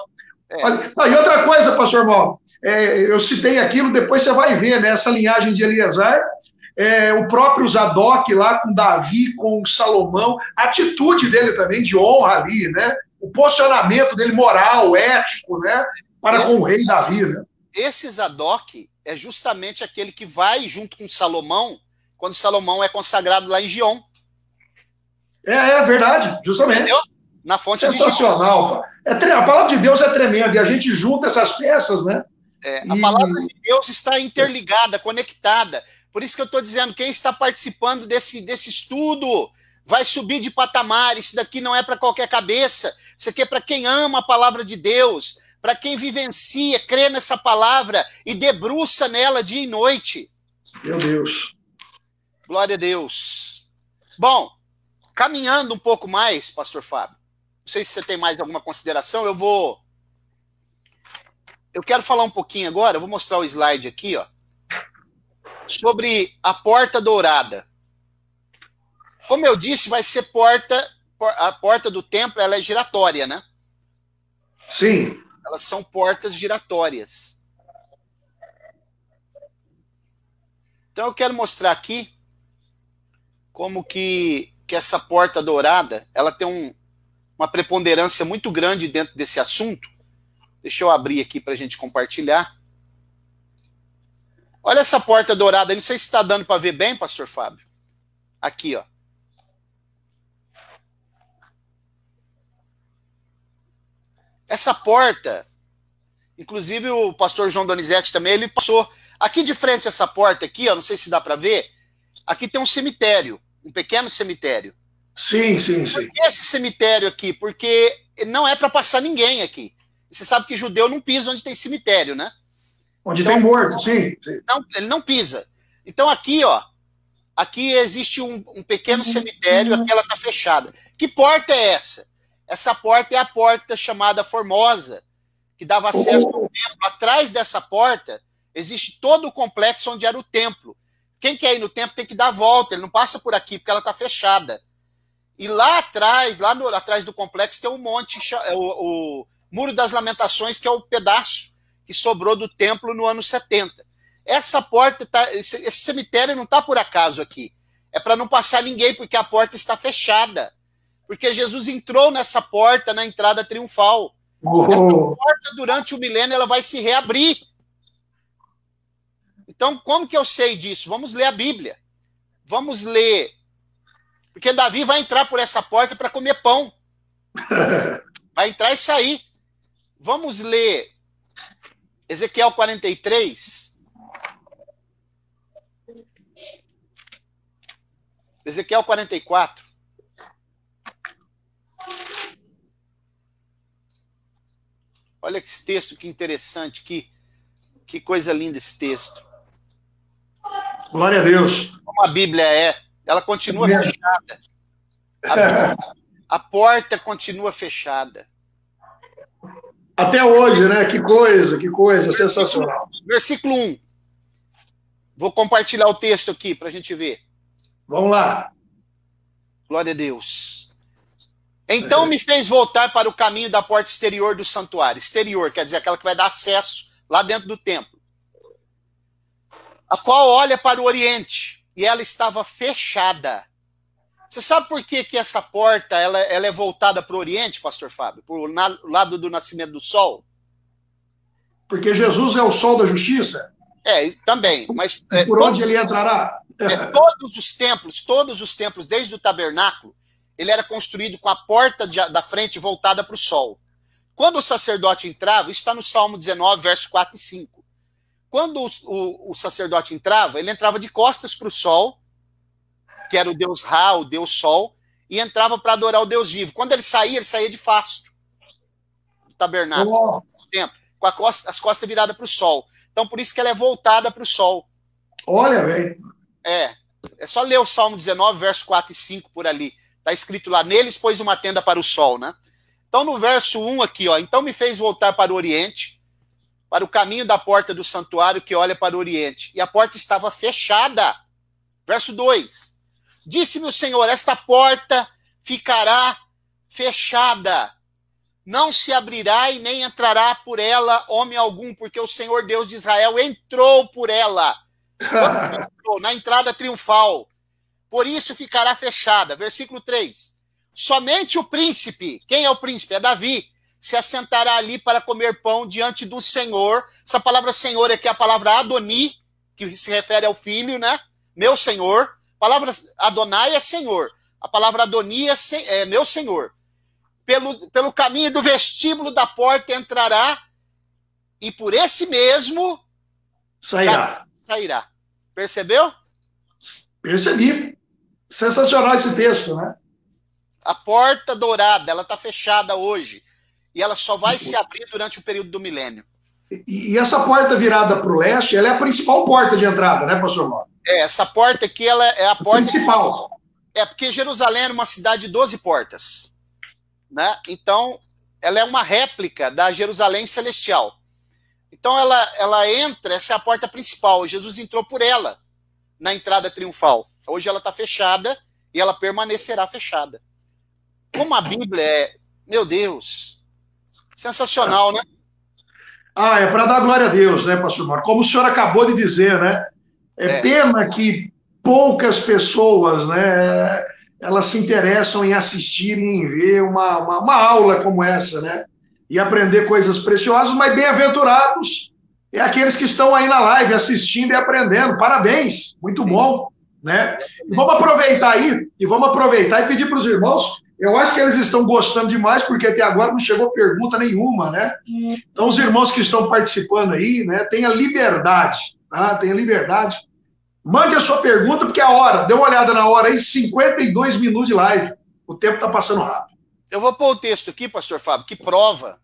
E outra coisa, pastor Mauro, eu citei aquilo, depois você vai ver, né, essa linhagem de Eleazar, o próprio Zadok lá com Davi, com Salomão, a atitude dele também de honra ali, né? O posicionamento dele moral, ético, né? Para com o rei Davi, né? Esse Zadok é justamente aquele que vai junto com Salomão, quando Salomão é consagrado lá em Gion. É verdade, justamente. Entendeu? Na fonte sensacional. A palavra de Deus é tremenda, e a gente junta essas peças, né? A palavra de Deus está interligada, conectada. Por isso que eu estou dizendo, quem está participando desse estudo vai subir de patamar. Isso daqui não é para qualquer cabeça. Isso aqui é para quem ama a palavra de Deus, para quem vivencia, crê nessa palavra e debruça nela dia e noite. Meu Deus. Glória a Deus. Bom, caminhando um pouco mais, pastor Fábio, não sei se você tem mais alguma consideração, eu quero falar um pouquinho agora, eu vou mostrar o slide aqui, ó, sobre a porta dourada. Como eu disse, vai ser a porta do templo, ela é giratória, né? Sim. Elas são portas giratórias. Então eu quero mostrar aqui como que essa porta dourada, ela tem uma preponderância muito grande dentro desse assunto. Deixa eu abrir aqui para a gente compartilhar. Olha essa porta dourada, não sei se está dando para ver bem, pastor Fábio. Aqui, ó. Essa porta, inclusive o pastor João Donizete também, ele passou aqui de frente a essa porta aqui, ó, não sei se dá para ver, aqui tem um cemitério, um pequeno cemitério. Sim, sim, sim. Por que esse cemitério aqui? Porque não é para passar ninguém aqui. Você sabe que judeu não pisa onde tem cemitério, né? Onde tem morto, sim. Não, ele não pisa. Então aqui, ó, aqui existe um pequeno cemitério, aqui ela está fechada. Que porta é essa? Essa porta é a porta chamada Formosa, que dava acesso ao templo. Atrás dessa porta existe todo o complexo onde era o templo. Quem quer ir no templo tem que dar a volta, ele não passa por aqui, porque ela está fechada. E lá atrás, atrás do complexo, tem um monte, o Muro das Lamentações, que é o pedaço que sobrou do templo no ano 70. Essa porta, esse cemitério não está por acaso aqui. É para não passar ninguém, porque a porta está fechada. Porque Jesus entrou nessa porta na entrada triunfal. Essa porta, durante o milênio, ela vai se reabrir. Então, como que eu sei disso? Vamos ler a Bíblia. Vamos ler. Porque Davi vai entrar por essa porta para comer pão. Vai entrar e sair. Vamos ler Ezequiel 43. Ezequiel 44. Olha que texto, que interessante, que coisa linda esse texto. Glória a Deus. Como a Bíblia é, ela continua fechada. A porta continua fechada. Até hoje, né? Que coisa sensacional. Versículo 1. Vou compartilhar o texto aqui para a gente ver. Vamos lá. Glória a Deus. Então me fez voltar para o caminho da porta exterior do santuário. Exterior, quer dizer, aquela que vai dar acesso lá dentro do templo. A qual olha para o oriente, e ela estava fechada. Você sabe por que essa porta ela é voltada para o oriente, pastor Fábio? Para o lado do nascimento do sol? Porque Jesus é o sol da justiça? Também. Mas por onde ele entrará? Todos os templos, desde o tabernáculo, ele era construído com a porta da frente voltada para o sol. Quando o sacerdote entrava, isso está no Salmo 19, versos 4 e 5. Quando o sacerdote entrava, ele entrava de costas para o sol, que era o Deus Ra, o Deus Sol, e entrava para adorar o Deus vivo. Quando ele saía de fasto do tabernáculo, do templo, com as costas viradas para o sol. Então, por isso que ela é voltada para o sol. Olha, velho. É só ler o Salmo 19, versos 4 e 5 por ali. Está escrito lá, neles pôs uma tenda para o sol, né? Então, no verso 1 aqui, ó, então me fez voltar para o oriente, para o caminho da porta do santuário que olha para o oriente. E a porta estava fechada. Verso 2. Disse-me o Senhor, esta porta ficará fechada. Não se abrirá e nem entrará por ela homem algum, porque o Senhor Deus de Israel entrou por ela. Entrou na entrada triunfal. Por isso ficará fechada. Versículo 3. Somente o príncipe, quem é o príncipe? É Davi, se assentará ali para comer pão diante do Senhor. Essa palavra Senhor aqui é a palavra Adoni, que se refere ao filho, né? Meu Senhor. A palavra Adonai é Senhor. A palavra Adoni é meu Senhor. pelo caminho do vestíbulo da porta entrará, e por esse mesmo sairá. Percebeu? Percebi. Sensacional esse texto, né? A porta dourada, ela está fechada hoje. E ela só vai se abrir durante o período do milênio. E essa porta virada para o leste, ela é a principal porta de entrada, né, pastor Mauro? Essa porta aqui, ela é a porta... Principal. Porque Jerusalém era uma cidade de 12 portas. Né? Então, ela é uma réplica da Jerusalém celestial. Então, ela entra, essa é a porta principal. Jesus entrou por ela na entrada triunfal. Hoje ela está fechada e ela permanecerá fechada. Como a Bíblia é, meu Deus, sensacional, né? É para dar glória a Deus, né, pastor Mauro? Como o senhor acabou de dizer, né? Pena que poucas pessoas, né, elas se interessam em assistir e em ver uma aula como essa, né? E aprender coisas preciosas, mas bem-aventurados é aqueles que estão aí na live assistindo e aprendendo. Parabéns, muito bom, né? E vamos aproveitar e pedir para os irmãos. Eu acho que eles estão gostando demais, porque até agora não chegou pergunta nenhuma, né? Então, os irmãos que estão participando aí, né, tenha liberdade, tá? Tenha liberdade. Mande a sua pergunta, porque é a hora. Dê uma olhada na hora aí, 52 minutos de live. O tempo está passando rápido. Eu vou pôr o texto aqui, pastor Fábio, que prova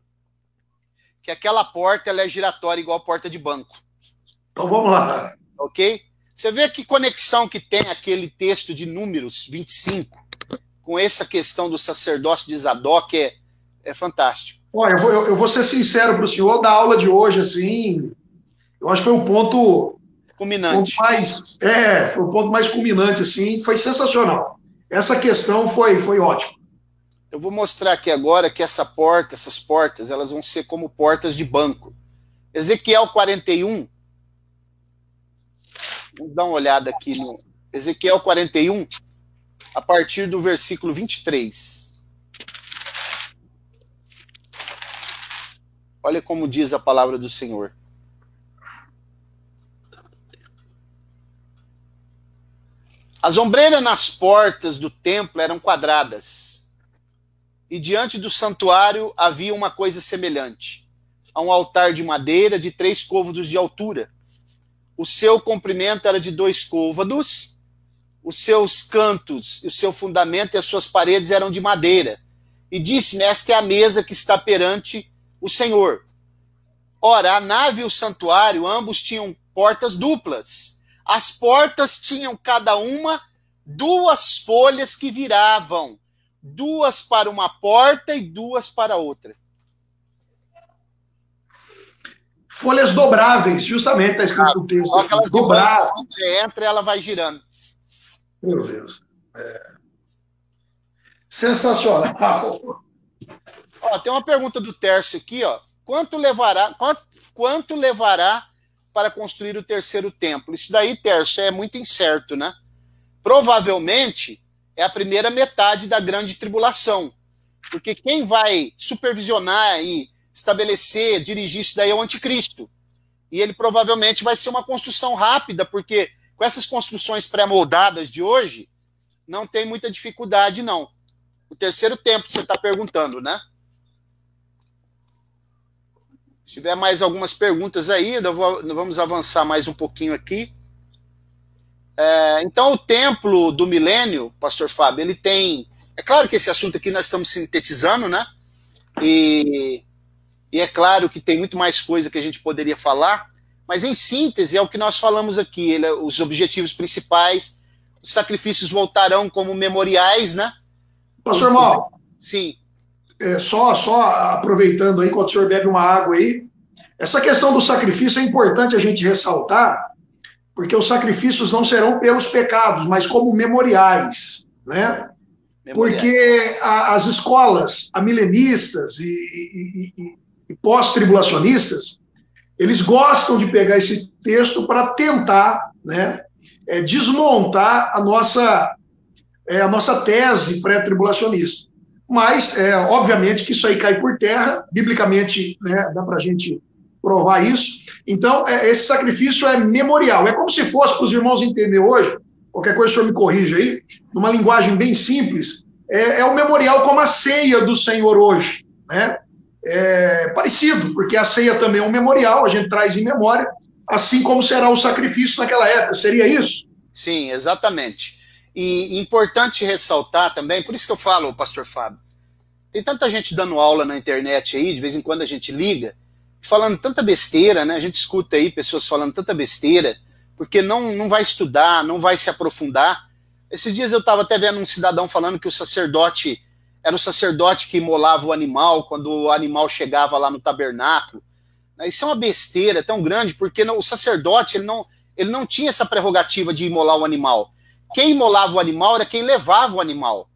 que aquela porta ela é giratória igual a porta de banco. Então, vamos lá. Ok? Você vê que conexão que tem aquele texto de Números 25 com essa questão do sacerdócio de Zadok, é fantástico. Olha, eu vou ser sincero para o senhor, da aula de hoje, assim, eu acho que foi o ponto... culminante. Foi o ponto mais culminante, assim, foi sensacional. Essa questão foi ótima. Eu vou mostrar aqui agora que essas portas, elas vão ser como portas de banco. Ezequiel 41. Vamos dar uma olhada aqui no Ezequiel 41, a partir do versículo 23. Olha como diz a palavra do Senhor. As ombreiras nas portas do templo eram quadradas, e diante do santuário havia uma coisa semelhante, a um altar de madeira de 3 côvados de altura. O seu comprimento era de 2 côvados, os seus cantos, o seu fundamento e as suas paredes eram de madeira. E disse-me, esta é a mesa que está perante o Senhor. Ora, a nave e o santuário, ambos tinham portas duplas. As portas tinham cada uma 2 folhas que viravam, 2 para uma porta e 2 para outra. Folhas dobráveis, justamente, está escrito no texto. Aquelas dobráveis. Você entra e ela vai girando. Meu Deus. Sensacional. Tem uma pergunta do Tércio aqui, ó. Quanto levará para construir o 3º templo? Isso daí, Tércio, é muito incerto, né? Provavelmente é a primeira metade da grande tribulação, porque quem vai supervisionar e estabelecer, dirigir isso daí é o anticristo, e ele provavelmente vai ser uma construção rápida, porque com essas construções pré-moldadas de hoje, não tem muita dificuldade, não. O 3º templo, você está perguntando, né? Se tiver mais algumas perguntas aí, vamos avançar mais um pouquinho aqui. Então, o templo do milênio, pastor Fábio, ele tem... É claro que esse assunto aqui nós estamos sintetizando, né? E é claro que tem muito mais coisa que a gente poderia falar, mas em síntese é o que nós falamos aqui, os objetivos principais, os sacrifícios voltarão como memoriais, né? Pastor Mauro. Sim. Só aproveitando aí, enquanto o senhor bebe uma água aí, essa questão do sacrifício é importante a gente ressaltar, porque os sacrifícios não serão pelos pecados, mas como memoriais, né? Porque as escolas amilenistas e pós-tribulacionistas, eles gostam de pegar esse texto para tentar, né, desmontar a nossa tese pré-tribulacionista. Mas, obviamente, que isso aí cai por terra, biblicamente, né, dá para a gente provar isso. Então, esse sacrifício é memorial. É como se fosse, para os irmãos entenderem hoje, qualquer coisa o senhor me corrija aí, numa linguagem bem simples, é um memorial como a ceia do Senhor hoje, né? É parecido, porque a ceia também é um memorial, a gente traz em memória, assim como será o sacrifício naquela época. Seria isso? Sim, exatamente. E importante ressaltar também, por isso que eu falo, pastor Fábio, tem tanta gente dando aula na internet aí, de vez em quando a gente liga, falando tanta besteira, né? A gente escuta aí pessoas falando tanta besteira, porque não vai estudar, não vai se aprofundar. Esses dias eu estava até vendo um cidadão falando que o sacerdote era o sacerdote que imolava o animal quando o animal chegava lá no tabernáculo. Isso é uma besteira tão grande, porque o sacerdote ele não tinha essa prerrogativa de imolar o animal. Quem imolava o animal era quem levava o animal.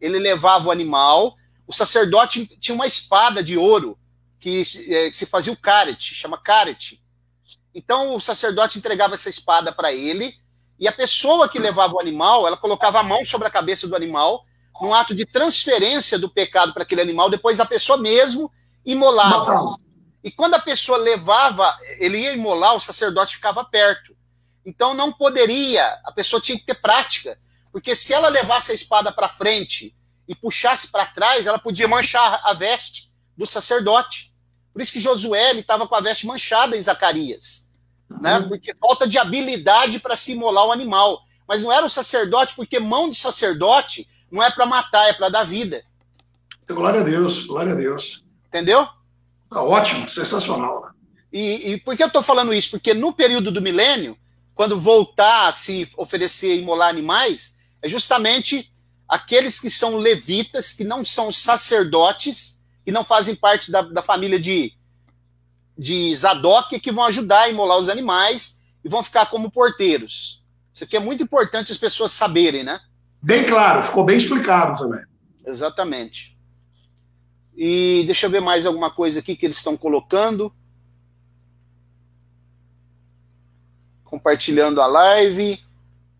Ele levava o animal, o sacerdote tinha uma espada de ouro, que se fazia o carete, chama carete. Então o sacerdote entregava essa espada para ele, e a pessoa que levava o animal, ela colocava a mão sobre a cabeça do animal, num ato de transferência do pecado para aquele animal, depois a pessoa mesmo imolava. E quando a pessoa levava, ele ia imolar, o sacerdote ficava perto. Então não poderia, a pessoa tinha que ter prática, porque se ela levasse a espada para frente e puxasse para trás, ela podia manchar a veste do sacerdote. Por isso que Josué estava com a veste manchada em Zacarias, né? Porque falta de habilidade para se imolar o animal. Mas não era o sacerdote, porque mão de sacerdote não é para matar, é para dar vida. Glória a Deus, glória a Deus. Entendeu? Tá ótimo, sensacional. E por que eu estou falando isso? Porque no período do milênio, quando voltar a se oferecer e imolar animais, é justamente aqueles que são levitas, que não são sacerdotes, que não fazem parte da família de Zadok, que vão ajudar a imolar os animais e vão ficar como porteiros. Isso aqui é muito importante as pessoas saberem, né? Bem claro, ficou bem explicado também. Exatamente. E deixa eu ver mais alguma coisa aqui que eles estão colocando. Compartilhando a live.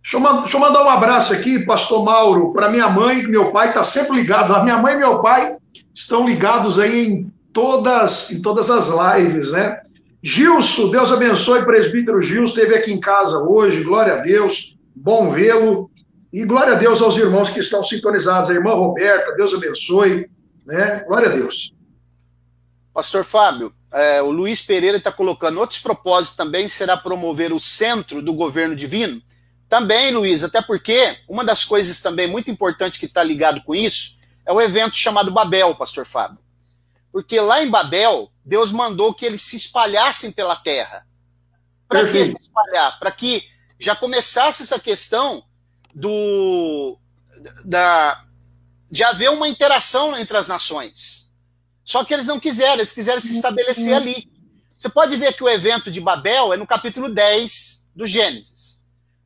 Deixa eu mandar um abraço aqui, pastor Mauro, para minha mãe e meu pai, está sempre ligado. A minha mãe e meu pai estão ligados aí em todas as lives, né? Gilson, Deus abençoe, presbítero Gilson, esteve aqui em casa hoje, glória a Deus, bom vê-lo. E glória a Deus aos irmãos que estão sintonizados. A irmã Roberta, Deus abençoe, né? Glória a Deus. Pastor Fábio, o Luiz Pereira está colocando outros propósitos também, será promover o centro do governo divino? Também, Luiz, até porque uma das coisas também muito importante que está ligado com isso é o evento chamado Babel, pastor Fábio. Porque lá em Babel, Deus mandou que eles se espalhassem pela terra. Para que se espalhar? Para que já começasse essa questão de haver uma interação entre as nações. Só que eles não quiseram, eles quiseram se estabelecer ali. Você pode ver que o evento de Babel é no capítulo 10 do Gênesis.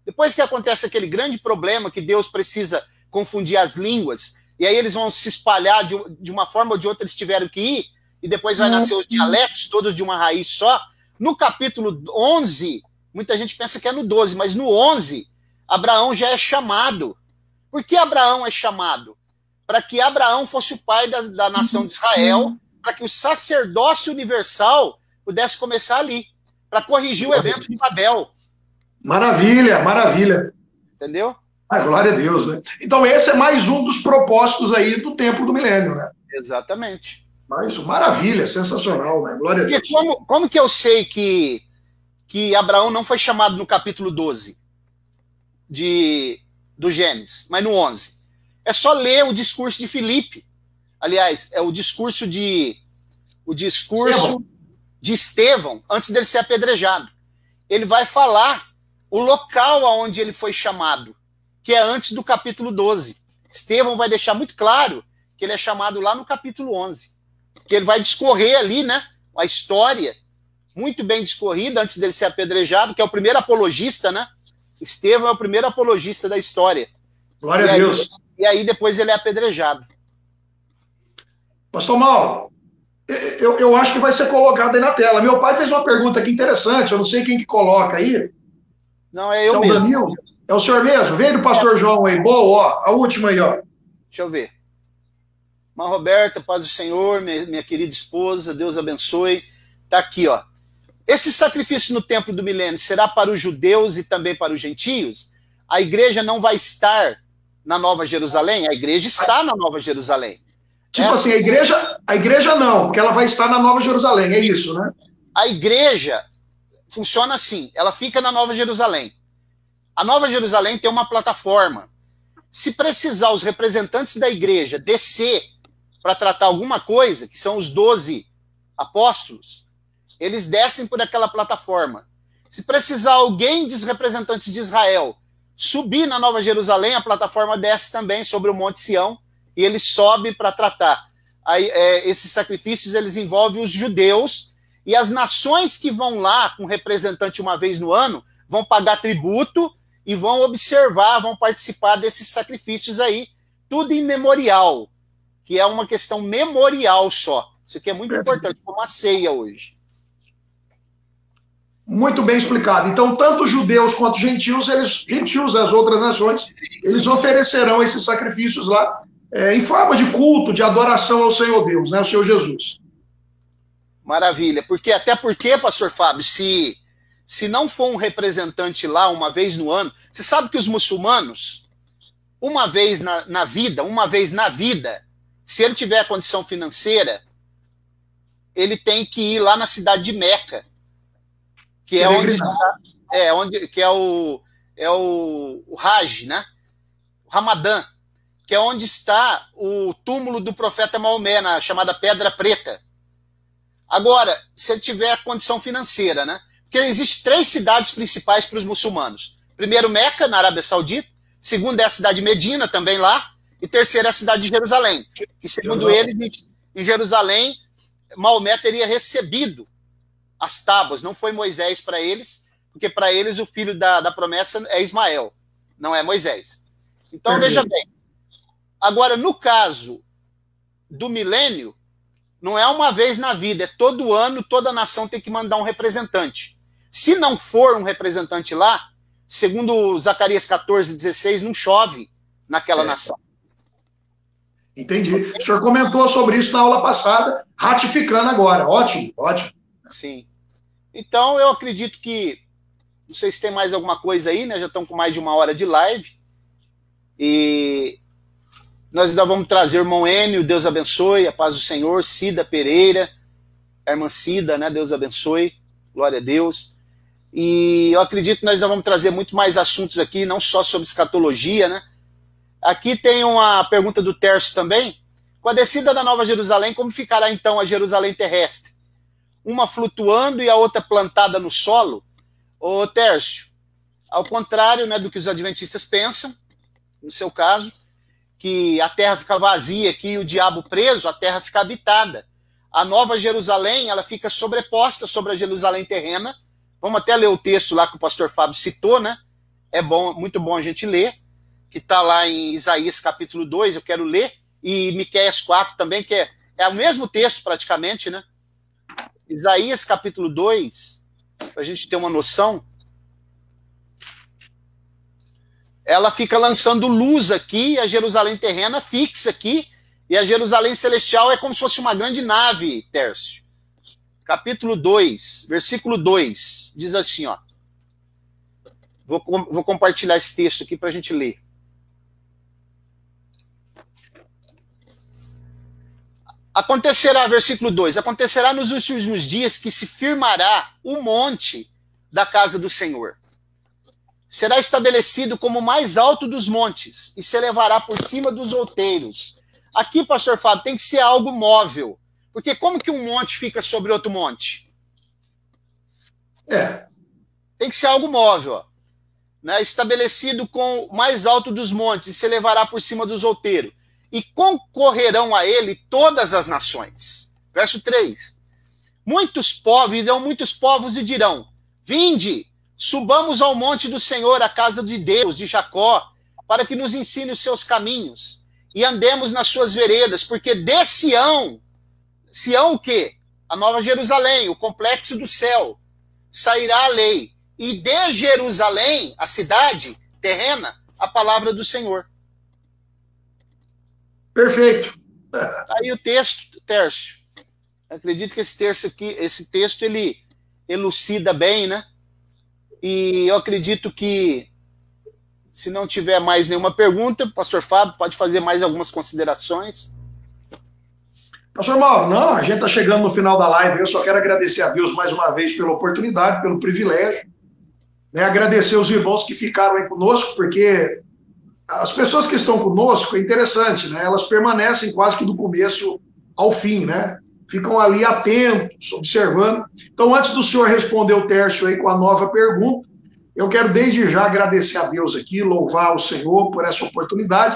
Depois que acontece aquele grande problema que Deus precisa confundir as línguas, e aí eles vão se espalhar de uma forma ou de outra, eles tiveram que ir, e depois vai nascer os dialetos, todos de uma raiz só. No capítulo 11, muita gente pensa que é no 12, mas no 11, Abraão já é chamado. Por que Abraão é chamado? Para que Abraão fosse o pai da nação de Israel, para que o sacerdócio universal pudesse começar ali, para corrigir o evento de Babel. Maravilha, maravilha. Entendeu? Glória a Deus, né? Então esse é mais um dos propósitos aí do Templo do Milênio, né? Exatamente. Mais maravilha, sensacional, né? Glória a Deus. Como que eu sei que Abraão não foi chamado no capítulo 12 do Gênesis, mas no 11? É só ler o discurso de Filipe. Aliás, é o discurso de Estevão, antes dele ser apedrejado. Ele vai falar o local aonde ele foi chamado, que é antes do capítulo 12. Estevão vai deixar muito claro que ele é chamado lá no capítulo 11. Que ele vai discorrer ali, né, a história muito bem discorrida antes dele ser apedrejado, que é o primeiro apologista, né? Estevão é o primeiro apologista da história. Glória a Deus. E aí depois ele é apedrejado. Pastor Mauro, eu acho que vai ser colocado aí na tela. Meu pai fez uma pergunta aqui interessante, eu não sei quem que coloca aí. Não, é eu mesmo. Danilo? É o senhor mesmo? Vem do pastor João aí. Boa, ó. A última aí, ó. Deixa eu ver. Irmã Roberta, paz do Senhor, minha querida esposa, Deus abençoe. Tá aqui, ó. Esse sacrifício no templo do milênio será para os judeus e também para os gentios? A igreja não vai estar na Nova Jerusalém? A igreja está na Nova Jerusalém. Tipo assim, a igreja não, porque ela vai estar na Nova Jerusalém, é isso, né? A igreja funciona assim, ela fica na Nova Jerusalém. A Nova Jerusalém tem uma plataforma. Se precisar os representantes da igreja descer para tratar alguma coisa, que são os 12 apóstolos, eles descem por aquela plataforma. Se precisar alguém dos representantes de Israel subir na Nova Jerusalém, a plataforma desce também sobre o Monte Sião e ele sobe para tratar. Aí, esses sacrifícios eles envolvem os judeus e as nações que vão lá com representante uma vez no ano vão pagar tributo e vão observar, vão participar desses sacrifícios aí, tudo em memorial, que é uma questão memorial só. Isso aqui é muito importante, como a ceia hoje. Muito bem explicado. Então, tanto judeus quanto gentios, as outras nações, eles oferecerão esses sacrifícios lá, em forma de culto, de adoração ao Senhor Deus, né, ao Senhor Jesus. Maravilha. Até porque, pastor Fábio, se não for um representante lá uma vez no ano, você sabe que os muçulmanos, uma vez na vida, se ele tiver condição financeira, ele tem que ir lá na cidade de Meca, que é onde está, que é o Hajj, né? O Ramadã, que é onde está o túmulo do profeta Maomé, na chamada Pedra Preta. Agora, se ele tiver condição financeira, né? Porque existem 3 cidades principais para os muçulmanos. Primeiro, Meca, na Arábia Saudita. Segundo é a cidade de Medina, também lá. E terceiro é a cidade de Jerusalém. Que, segundo eles, em Jerusalém, Maomé teria recebido as tábuas. Não foi Moisés para eles, porque para eles o filho da promessa é Ismael, não é Moisés. Então, veja bem. Agora, no caso do milênio, não é uma vez na vida, é todo ano, toda nação tem que mandar um representante. Se não for um representante lá, segundo Zacarias 14:16, não chove naquela nação. Entendi. O senhor comentou sobre isso na aula passada, ratificando agora. Ótimo, ótimo. Sim. Então, eu acredito que, não sei se tem mais alguma coisa aí, né? Já estão com mais de 1 hora de live. E nós ainda vamos trazer o irmão Enio, Deus abençoe, a paz do Senhor, Cida Pereira, a irmã Cida, né? Deus abençoe, glória a Deus. E eu acredito que nós ainda vamos trazer muito mais assuntos aqui, não só sobre escatologia, né? Aqui tem uma pergunta do Tércio também. Com a descida da Nova Jerusalém, como ficará então a Jerusalém terrestre? Uma flutuando e a outra plantada no solo? Ô Tércio, ao contrário, né, do que os adventistas pensam, no seu caso, que a terra fica vazia aqui e o diabo preso, a terra fica habitada. A Nova Jerusalém, ela fica sobreposta sobre a Jerusalém terrena. Vamos até ler o texto lá que o pastor Fábio citou, né? É bom, muito bom a gente ler, que está lá em Isaías capítulo 2, eu quero ler, e Miqueias 4 também, que é o mesmo texto praticamente, né? Isaías capítulo 2, para a gente ter uma noção, ela fica lançando luz aqui, a Jerusalém terrena fixa aqui, e a Jerusalém celestial é como se fosse uma grande nave, Tércio. Capítulo 2, versículo 2, diz assim, ó. Vou compartilhar esse texto aqui para a gente ler. Acontecerá, versículo 2, acontecerá nos últimos dias que se firmará o monte da casa do Senhor. Será estabelecido como o mais alto dos montes e se elevará por cima dos outeiros. Aqui, pastor Fábio, tem que ser algo móvel. Porque como que um monte fica sobre outro monte? Tem que ser algo móvel. Ó. Né? Estabelecido com o mais alto dos montes e se elevará por cima dos outeiros. E concorrerão a ele todas as nações. Verso 3. Muitos povos e dirão, vinde, subamos ao monte do Senhor, à casa de Deus, de Jacó, para que nos ensine os seus caminhos, e andemos nas suas veredas, porque de Sião o quê? A Nova Jerusalém, o complexo do céu, sairá a lei, e de Jerusalém, a cidade terrena, a palavra do Senhor. Perfeito. Aí o texto, Tércio, acredito que esse texto, ele elucida bem, né? E eu acredito que Se não tiver mais nenhuma pergunta, pastor Fábio, pode fazer mais algumas considerações. Pastor Mauro, não, a gente está chegando no final da live, eu só quero agradecer a Deus mais uma vez pela oportunidade, pelo privilégio, né? Agradecer os irmãos que ficaram aí conosco, porque as pessoas que estão conosco, é interessante, né? Elas permanecem quase que do começo ao fim, né? Ficam ali atentos, observando. Então, antes do senhor responder o Tércio aí com a nova pergunta, eu quero desde já agradecer a Deus aqui, louvar o Senhor por essa oportunidade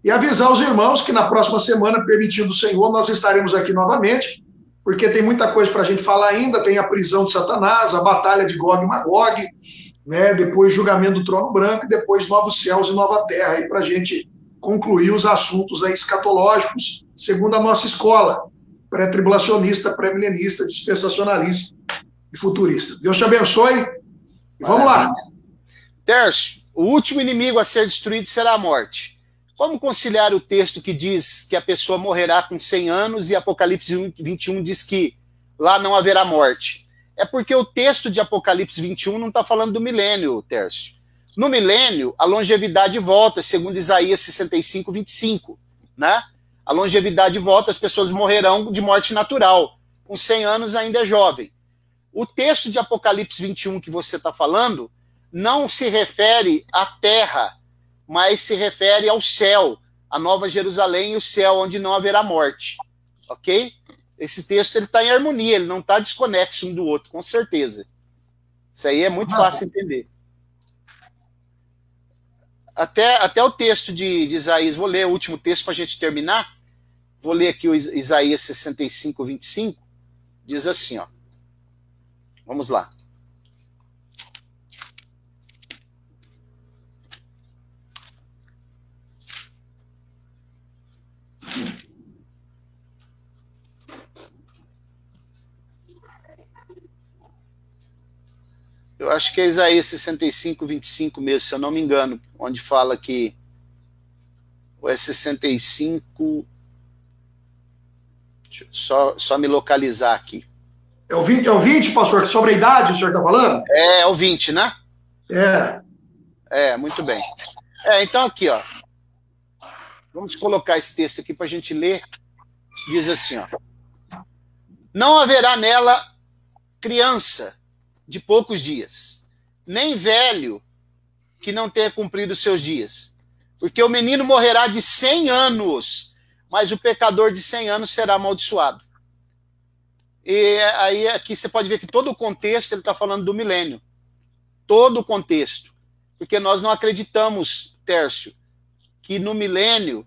e avisar os irmãos que na próxima semana, permitindo o Senhor, nós estaremos aqui novamente, porque tem muita coisa para a gente falar ainda, tem a prisão de Satanás, a batalha de Gog e Magog, né? Depois julgamento do trono branco e depois novos céus e nova terra, aí para a gente concluir os assuntos aí escatológicos, segundo a nossa escola, pré-tribulacionista, pré-milenista, dispensacionalista e futurista. Deus te abençoe. Vamos lá. Tércio, o último inimigo a ser destruído será a morte. Como conciliar o texto que diz que a pessoa morrerá com 100 anos e Apocalipse 21 diz que lá não haverá morte? É porque o texto de Apocalipse 21 não está falando do milênio, Tércio. No milênio, a longevidade volta, segundo Isaías 65, 25. Né? A longevidade volta, as pessoas morrerão de morte natural. Com 100 anos ainda é jovem. O texto de Apocalipse 21 que você está falando não se refere à terra, mas se refere ao céu, a Nova Jerusalém e o céu, onde não haverá morte. Ok? Esse texto está em harmonia, ele não está desconexo um do outro, com certeza. Isso aí é muito fácil de entender. Até o texto de Isaías, vou ler o último texto para a gente terminar. Vou ler aqui o Isaías 65, 25. Diz assim, ó. Vamos lá. Eu acho que é Isaías 65, 25 mesmo, se eu não me engano, onde fala que ou é 65... Deixa eu só me localizar aqui. É o 20, pastor? Sobre a idade o senhor está falando? É o 20, né? É. Muito bem. Então aqui, ó. Vamos colocar esse texto aqui para a gente ler. Diz assim, ó. Não haverá nela criança de poucos dias, nem velho que não tenha cumprido os seus dias. Porque o menino morrerá de 100 anos, mas o pecador de 100 anos será amaldiçoado. E aí aqui você pode ver que todo o contexto ele está falando do milênio. Todo o contexto. Porque nós não acreditamos, Tércio, que no milênio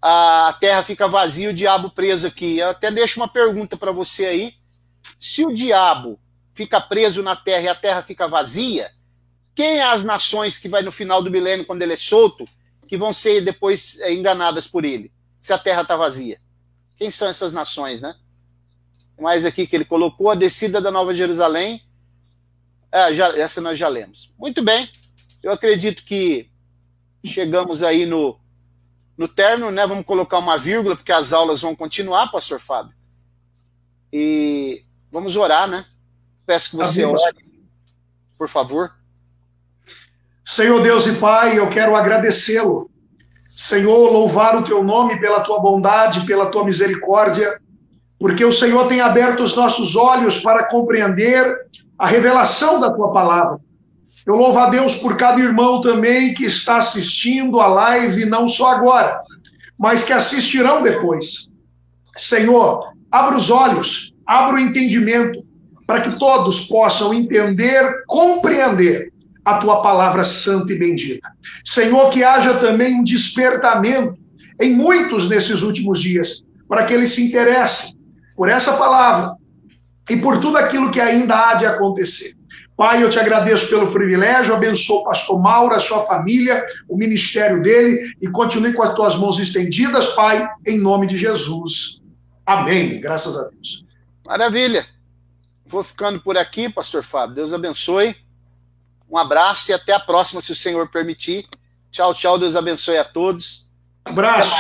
a terra fica vazia e o diabo preso aqui. Eu até deixo uma pergunta para você aí. Se o diabo fica preso na terra e a terra fica vazia, quem é as nações que vai no final do milênio, quando ele é solto, que vão ser depois enganadas por ele, se a terra está vazia? Quem são essas nações, né? Mais aqui que ele colocou, a descida da Nova Jerusalém. Essa nós já lemos. Muito bem. Eu acredito que chegamos aí no término, né? Vamos colocar uma vírgula, porque as aulas vão continuar, pastor Fábio. E vamos orar, né? Peço que você ore, por favor. Senhor Deus e Pai, eu quero agradecê-lo. Senhor, louvar o teu nome pela tua bondade, pela tua misericórdia, porque o Senhor tem aberto os nossos olhos para compreender a revelação da tua palavra. Eu louvo a Deus por cada irmão também que está assistindo a live, não só agora, mas que assistirão depois. Senhor, abra os olhos, abra o entendimento, para que todos possam entender, compreender a tua palavra santa e bendita. Senhor, que haja também um despertamento em muitos nesses últimos dias, para que eles se interessem por essa palavra e por tudo aquilo que ainda há de acontecer. Pai, eu te agradeço pelo privilégio, abençoo o pastor Mauro, a sua família, o ministério dele, e continue com as tuas mãos estendidas, Pai, em nome de Jesus. Amém. Graças a Deus. Maravilha. Vou ficando por aqui, pastor Fábio. Deus abençoe. Um abraço e até a próxima, se o Senhor permitir. Tchau, tchau. Deus abençoe a todos. Abraço.